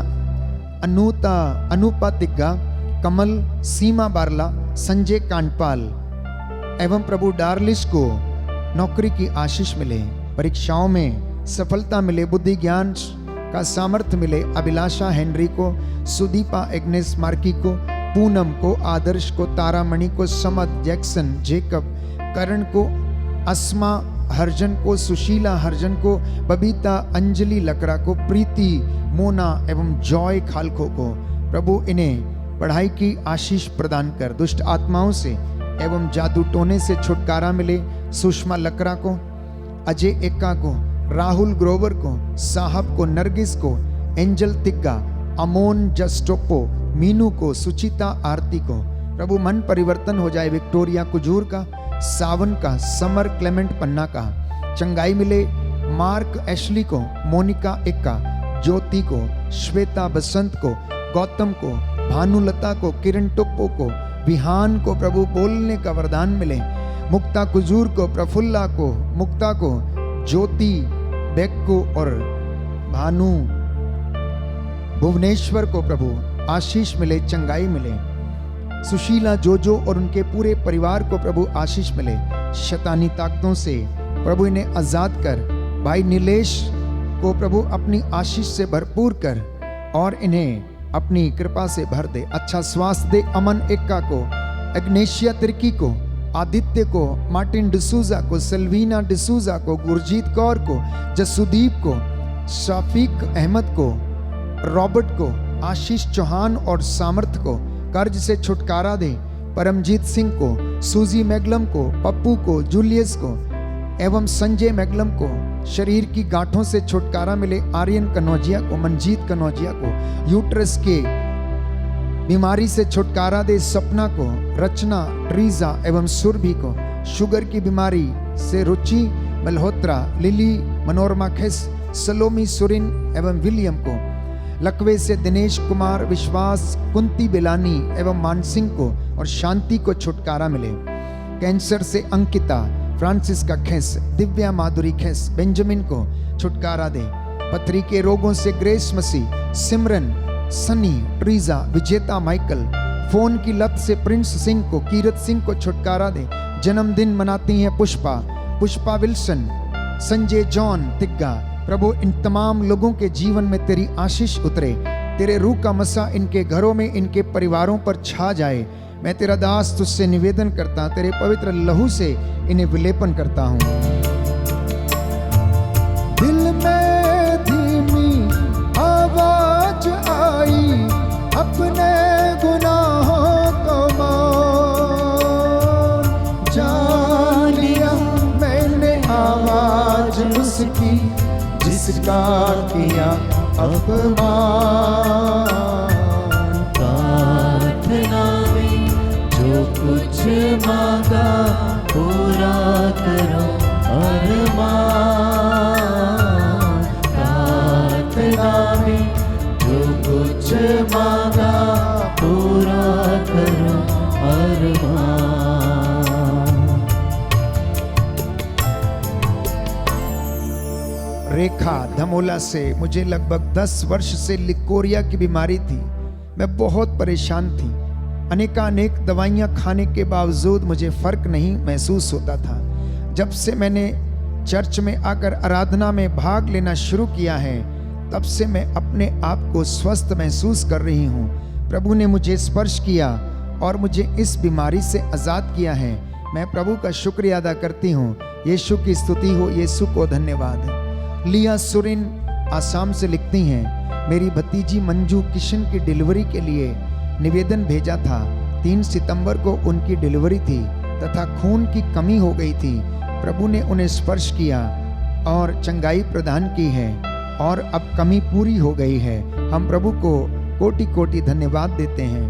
Anupa Tigga, Kamal, Seema Barla, Sanjay Kandpal एवं प्रभु डार्लिस को नौकरी की आशीष मिले, परीक्षाओं में सफलता मिले, बुद्धि ज्ञान का सामर्थ्य मिले। अभिलाषा हेनरी को, सुदीपा एग्नेस मार्की को, पूनम को, आदर्श को, तारामणि को, समद, जैक्सन, जेकब, करण को, अस्मा हरजन को, सुशीला हरजन को, बबीता, अंजलि लकड़ा को, प्रीति, मोना एवं जॉय खालको को प्रभु इन्हें पढ़ाई की आशीष प्रदान कर, दुष्ट आत्माओं से एवं जादू टोने से छुटकारा मिले। सुषमा लकड़ा को, अजय एक्का को, राहुल ग्रोवर को, साहब को, नरगिस को, एंजल तिग्गा, अमोन जस्टोपो, मीनू को, सुचिता आरती को प्रभु मन परिवर्तन हो जाए। विक्टोरिया कुजूर का, सावन का, समर क्लेमेंट पन्ना का चंगाई मिले। मार्क एशली को, मोनिका एक्का, ज्योति को, श्वेता बसंत को, गौतम को, भानुलता को, किरण टुप्पो को, विहान को प्रभु बोलने का वरदान मिले। मुक्ता कुजूर को, प्रफुल्ला को, मुक्ता को, ज्योति बेक को और भानु भुवनेश्वर को प्रभु आशीष मिले, चंगाई मिले। सुशीला जोजो और उनके पूरे परिवार को प्रभु आशीष मिले। शैतानी ताकतों से प्रभु इन्हें आजाद कर, भाई नीलेश को प्रभु अपनी आशीष से भरपूर कर और इन्हें अपनी कृपा से भर दे। अच्छा स्वास्थ्य दे। अमन एक्का को, एग्नेशिया तिर्की को, आदित्य को, मार्टिन डिसूजा को, सेल्वीना डिसूजा को, गुरजीत कौर को, जसुदीप को, शाफिक अहमद को, रॉबर्ट को, आशीष चौहान और सामर्थ को कर्ज से छुटकारा दे। परमजीत सिंह को, सूजी मैगलम को, पप्पू को, जूलियस को एवं संजय मैगलम को शरीर की गांठों से छुटकारा मिले। आर्यन कनौजिया को, मनजीत कनौजिया को यूट्रस के बीमारी से छुटकारा दे। सपना को, रचना, ट्रीजा एवं सुरभि को शुगर की बीमारी से रुचि मल्होत्रा, लिली, मनोरमा खेस, सलोमी सुरिन एवं विलियम को। लकवे से दिनेश कुमार, विश्वास, कुंती बेलानी एवं मानसिंह को और शांति को छुटकारा मिले। कैंसर से अंकिता, फ्रांसिस का खेस, दिव्या माधुरी खेस, बेंजामिन को, छुटकारा दे। पथरी के रोगों से ग्रेस मसीह, सिमरन, सनी, ट्रीजा, विजेता माइकल, फोन की लत से प्रिंस सिंह को, कीरत सिंह को छुटकारा दे। जन्मदिन मनाती हैं पुष्पा विल्सन, संजय जॉन तिग्गा। प्रभु इन तमाम लोगों के जीवन में तेरी आशीष उतरे, तेरे रूह का मसा इनके घरों में, इनके परिवारों पर छा जाए। मैं तेरा दास तुझसे निवेदन करता, तेरे पवित्र लहू से इन्हें विलेपन करता हूं। दिल में धीमी आवाज आई, अपने गुनाहों को मान, जान लिया मैंने आवाज उसकी, जिसका किया अपमान। प्रार्थना में जो कुछ मांगा पूरा करो अरमान। प्रार्थना में जो कुछ मांगा पूरा करो अरमान। रेखा धमोला से मुझे लगभग 10 वर्ष से लिकोरिया की बीमारी थी। मैं बहुत परेशान थी। अनेकानेक दवाइयाँ खाने के बावजूद मुझे फर्क नहीं महसूस होता था। जब से मैंने चर्च में आकर आराधना में भाग लेना शुरू किया है, तब से मैं अपने आप को स्वस्थ महसूस कर रही हूँ। प्रभु ने मुझे स्पर्श किया और मुझे इस बीमारी से आज़ाद किया है। मैं प्रभु का शुक्रिया अदा करती हूँ। यीशु की स्तुति हो, यीशु को धन्यवाद। लिया सुरिन आसाम से लिखती हैं, मेरी भतीजी मंजू किशन की डिलीवरी के लिए निवेदन भेजा था। 3 सितंबर को उनकी डिलीवरी थी तथा खून की कमी हो गई थी। प्रभु ने उन्हें स्पर्श किया और चंगाई प्रदान की है और अब कमी पूरी हो गई है। हम प्रभु को कोटि कोटि धन्यवाद देते हैं।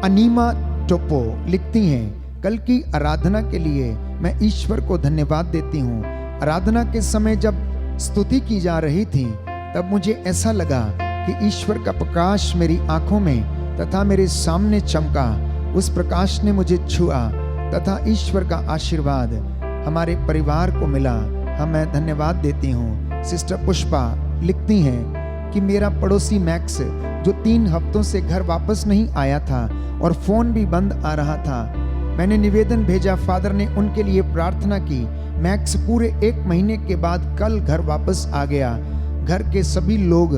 अनीमा टोपो लिखती हैं, कल की आराधना के लिए मैं ईश्वर को धन्यवाद देती हूँ। आराधना के समय जब स्तुति की जा रही थी, तब मुझे ऐसा लगा कि ईश्वर का प्रकाश मेरी आंखों में तथा मेरे सामने चमका। उस प्रकाश ने मुझे छुआ तथा ईश्वर का आशीर्वाद हमारे परिवार को मिला। हम मैं धन्यवाद देती हूँ। सिस्टर पुष्पा लिखती हैं कि मेरा पड़ोसी मैक्स, जो 3 हफ्तों से घर वापस नहीं आया था और फोन भी बंद आ रहा था, मैंने निवेदन भेजा। फादर ने उनके लिए प्रार्थना की। मैक्स पूरे 1 महीने के बाद कल घर वापस आ गया। घर के सभी लोग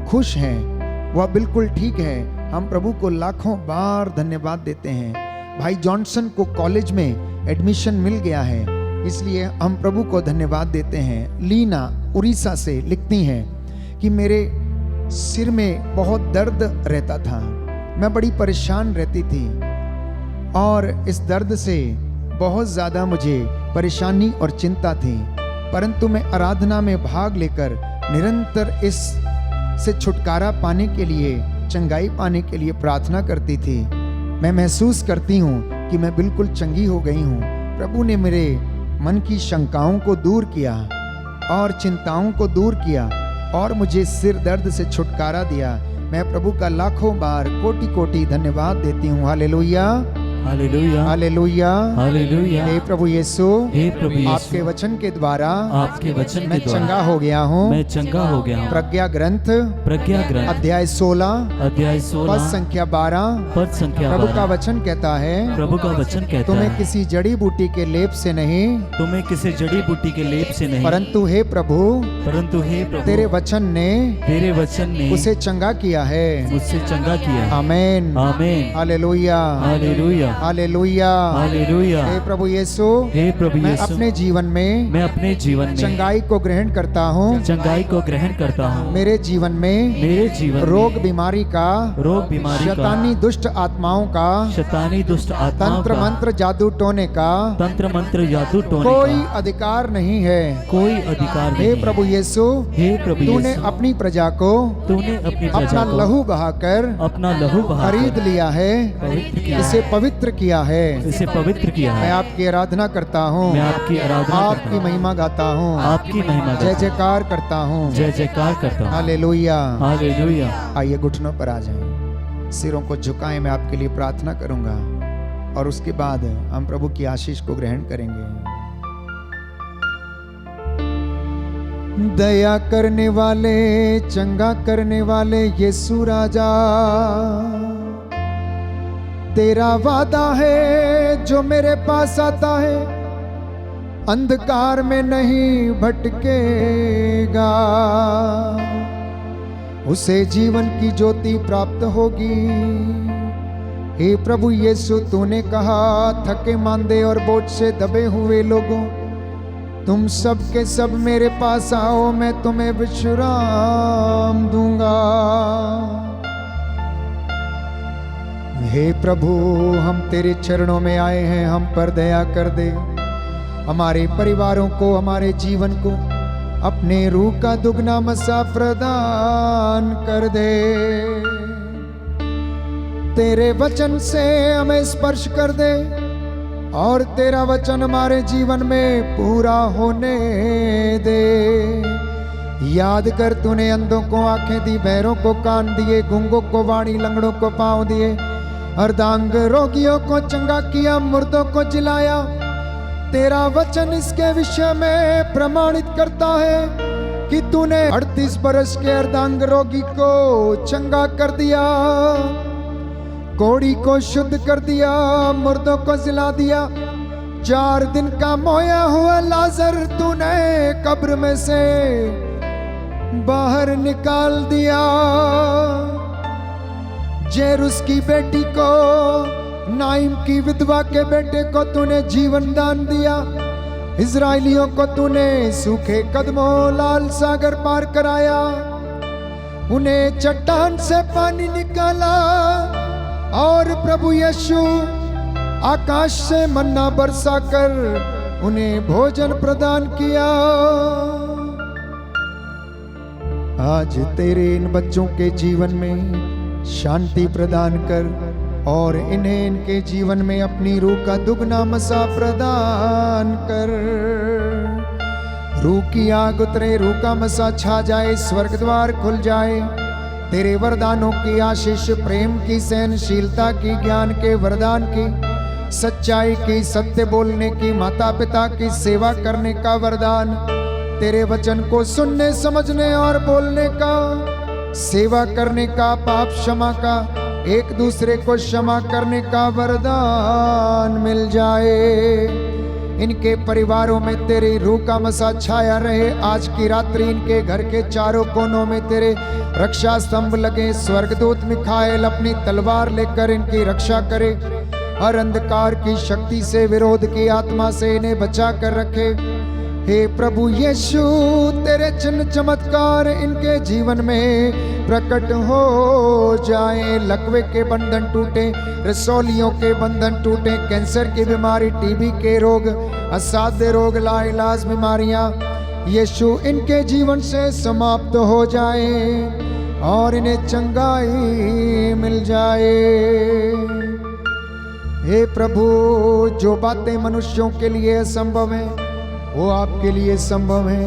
खुश हैं, वह बिल्कुल ठीक है। हम प्रभु को लाखों बार धन्यवाद देते हैं। भाई जॉनसन को कॉलेज में एडमिशन मिल गया है, इसलिए हम प्रभु को धन्यवाद देते हैं। लीना उड़ीसा से लिखती हैं कि मेरे सिर में बहुत दर्द रहता था। मैं बड़ी परेशान रहती थी और इस दर्द से बहुत ज़्यादा मुझे परेशानी और चिंता थी, परंतु मैं आराधना में भाग लेकर निरंतर इस से छुटकारा पाने के लिए, चंगाई पाने के लिए प्रार्थना करती थी। मैं महसूस करती हूँ कि मैं बिल्कुल चंगी हो गई हूँ। प्रभु ने मेरे मन की शंकाओं को दूर किया और चिंताओं को दूर किया और मुझे सिर दर्द से छुटकारा दिया। मैं प्रभु का लाखों बार कोटि कोटि धन्यवाद देती हूँ। Hallelujah, hallelujah, hallelujah, hallelujah. हे प्रभु यीशु, हे प्रभु यीशु, आपके वचन के द्वारा आपके वचन मैं के द्वारा चंगा हो गया हूँ। मैं चंगा हो गया हूँ। प्रज्ञा ग्रंथ अध्याय 16 पद संख्या 12 पद संख्या प्रभु 12। का वचन कहता है, प्रभु का वचन कहता तुम्हें है, किसी जड़ी बूटी के लेप से नहीं, तुम्हें किसी जड़ी बूटी के लेप से नहीं, परंतु हे प्रभु तेरे वचन ने उसे चंगा किया है, मुझसे चंगा किया है। आमीन, आमीन, हालेलुया, हालेलुया, हालेलुया, हालेलुया। हे प्रभु यीशु, हे प्रभु मैं यीशु, अपने जीवन में चंगाई को ग्रहण करता हूँ। चंगाई को ग्रहण करता हूँ। मेरे जीवन में रोग बीमारी का, शैतानी दुष्ट आत्माओं का, तंत्र मंत्र जादू टोने का कोई अधिकार नहीं है। हे प्रभु यीशु, तूने अपनी प्रजा को अपना लहू बहाकर खरीद लिया है, इसे पवित्र किया है। मैं आपकी आराधना करता हूँ, आपकी महिमा गाता हूँ, जय जयकार करता हूँ, जय जयकार करता हूँ। Hallelujah, hallelujah. आइए घुटनों पर आ जाएं, सिरों को झुकाएं। मैं आपके लिए प्रार्थना करूंगा और उसके बाद हम प्रभु की आशीष को ग्रहण करेंगे। दया करने वाले, चंगा करने वाले यीशु राजा, तेरा वादा है जो मेरे पास आता है अंधकार में नहीं भटकेगा, उसे जीवन की ज्योति प्राप्त होगी। हे प्रभु यीशु, तूने कहा थके मांदे और बोझ से दबे हुए लोगों, तुम सब के सब मेरे पास आओ, मैं तुम्हें विश्राम दूंगा। हे प्रभु, हम तेरे चरणों में आए हैं, हम पर दया कर दे। हमारे परिवारों को, हमारे जीवन को अपने रूह का दुगना मसा प्रदान कर दे। तेरे वचन से हमें स्पर्श कर दे और तेरा वचन हमारे जीवन में पूरा होने दे। याद कर, तूने अंधों को आंखें दी, बहरों को कान दिए, गूंगों को वाणी, लंगड़ों को पांव दिए, अर्धांग रोगियों को चंगा किया, मुर्दों को जिलाया। तेरा वचन इसके विषय में प्रमाणित करता है कि तूने 38 बरस के अर्धांग रोगी को चंगा कर दिया, कोड़ी को शुद्ध कर दिया, मुर्दों को जिला दिया। 4 दिन का मोया हुआ लाजर तूने कब्र में से बाहर निकाल दिया। जेरुस की बेटी को, नाइम की विधवा के बेटे को तूने जीवन दान दिया। इजराइलियों को तूने सूखे कदमों लाल सागर पार कराया, उन्हें चट्टान से पानी निकाला। और प्रभु यीशु, आकाश से मन्ना बरसा कर उन्हें भोजन प्रदान किया। आज तेरे इन बच्चों के जीवन में शांति प्रदान कर और इन्हें इनके जीवन में अपनी रूह का दुगना मसा प्रदान कर। रूह की आग उतरे, रूह का मसा छा जाए, स्वर्ग द्वार खुल जाए। तेरे वरदानों की आशीष, प्रेम की, सहनशीलता की, ज्ञान के वरदान की, सच्चाई की, सत्य बोलने की, माता पिता की सेवा करने का वरदान, तेरे वचन को सुनने, समझने और बोलने का, सेवा करने का, पाप क्षमा का, एक दूसरे को क्षमा करने का वरदान मिल जाए। इनके परिवारों में तेरी रूह का मसा छाया रहे। आज की रात्रि इनके घर के चारों कोनों में तेरे रक्षा स्तंभ लगे। स्वर्गदूत मिखाएल अपनी तलवार लेकर इनकी रक्षा करे। हर अंधकार की शक्ति से, विरोध की आत्मा से इन्हें बचा कर रखे। हे प्रभु यीशु, तेरे चिन्ह चमत्कार इनके जीवन में प्रकट हो जाए। लकवे के बंधन टूटे, रसौलियों के बंधन टूटे, कैंसर की बीमारी, टीबी के रोग, असाध्य रोग, लाइलाज बीमारियां यीशु इनके जीवन से समाप्त हो जाए और इन्हें चंगाई मिल जाए। हे प्रभु, जो बातें मनुष्यों के लिए असंभव है वो आपके लिए संभव है।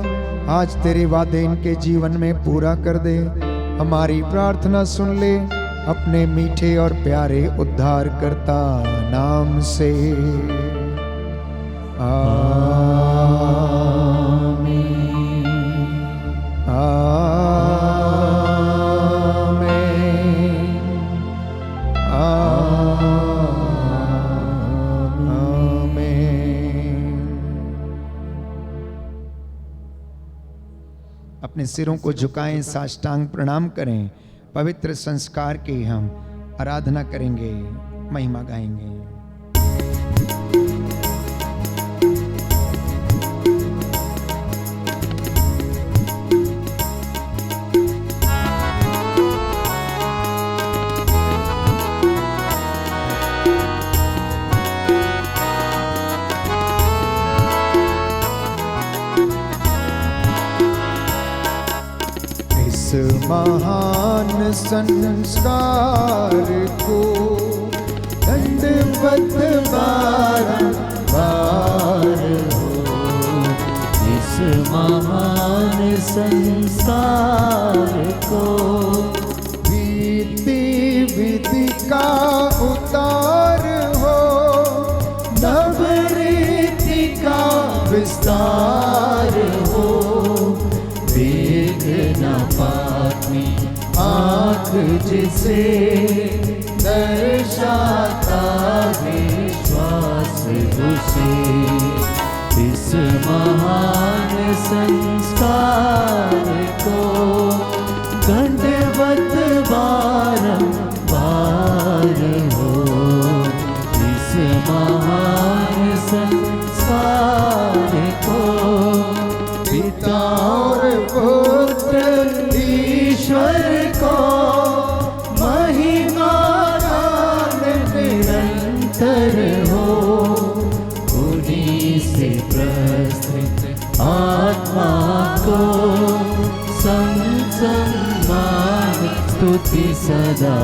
आज तेरे वादे इनके जीवन में पूरा कर दे। हमारी प्रार्थना सुन ले अपने मीठे और प्यारे उद्धारकर्ता नाम से, आमीन, आमीन, आमीन। अपने सिरों को झुकाएं, साष्टांग प्रणाम करें। पवित्र संस्कार की हम आराधना करेंगे, महिमा गाएंगे। महान संस्कार को दंडवत बारंबार हो। इस महान संस्कार को विधि विधि का उतार हो, नव रीति का विस्तार हो। जिसे दर्शाता विश्वास उसे, इस महान संस्कार को दंडवत बारंबार हो। इस महान संस्कार को पिता और पुत्र ईश्वर को महिमा गान निरंतर हो। उन्हीं से प्रस्तुत आत्मा को सम्मान स्तुति सदा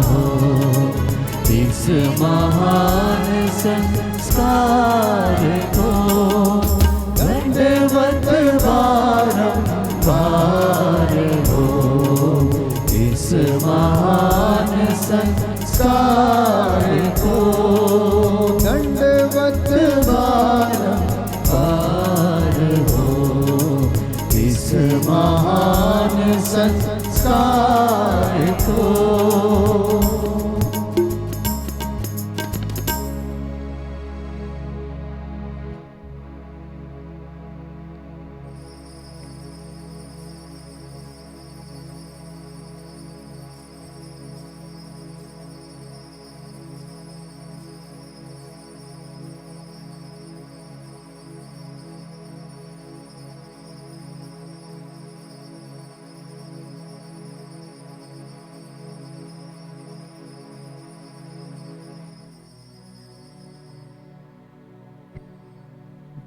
हो। इस महान संस्कार को दंडवत बारंबार हो। इस महान संस्कार को दंडवत बारंबार हो। इस महान संस्कार को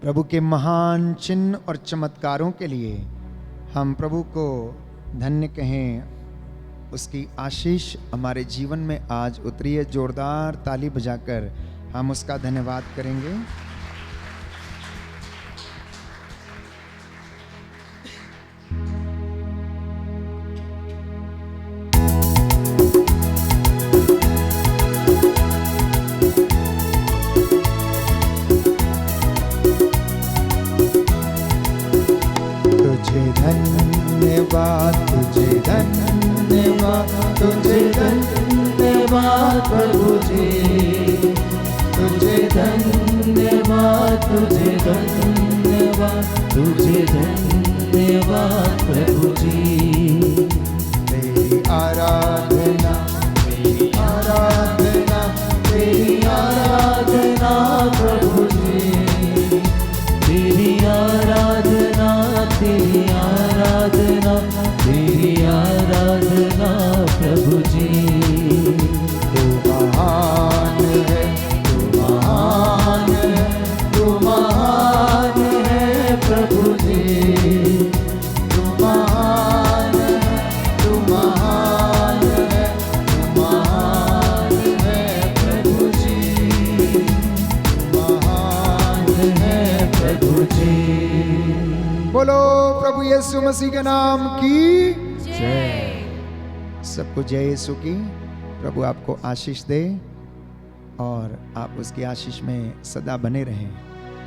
प्रभु के महान चिन्ह और चमत्कारों के लिए हम प्रभु को धन्य कहें। उसकी आशीष हमारे जीवन में आज उतरी है। जोरदार ताली बजाकर हम उसका धन्यवाद करेंगे। धन्यवाद तुझे, धन्यवाद तुझे, धन्यवाद प्रभु जी। तुझे धन्यवाद, तुझे धन्यवाद, तुझे धन्यवाद प्रभु जी। तेरी आराधना, तेरी आराधना, तेरी आराधना प्रभु जी। तेरी आराधना, तेरी आराधना, तेरी आराधना प्रभु जी। तू महान है, तू महान है, तू महान है प्रभु जी। तू महान है, तू महान है, तू महान है प्रभु जी। तू महान है प्रभु जी। बोलो प्रभु यीशु मसीह के नाम की जय। सबको जय यीशु की। प्रभु आपको आशीष दे और आप उसकी आशीष में सदा बने रहें।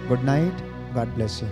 Good night, God bless you.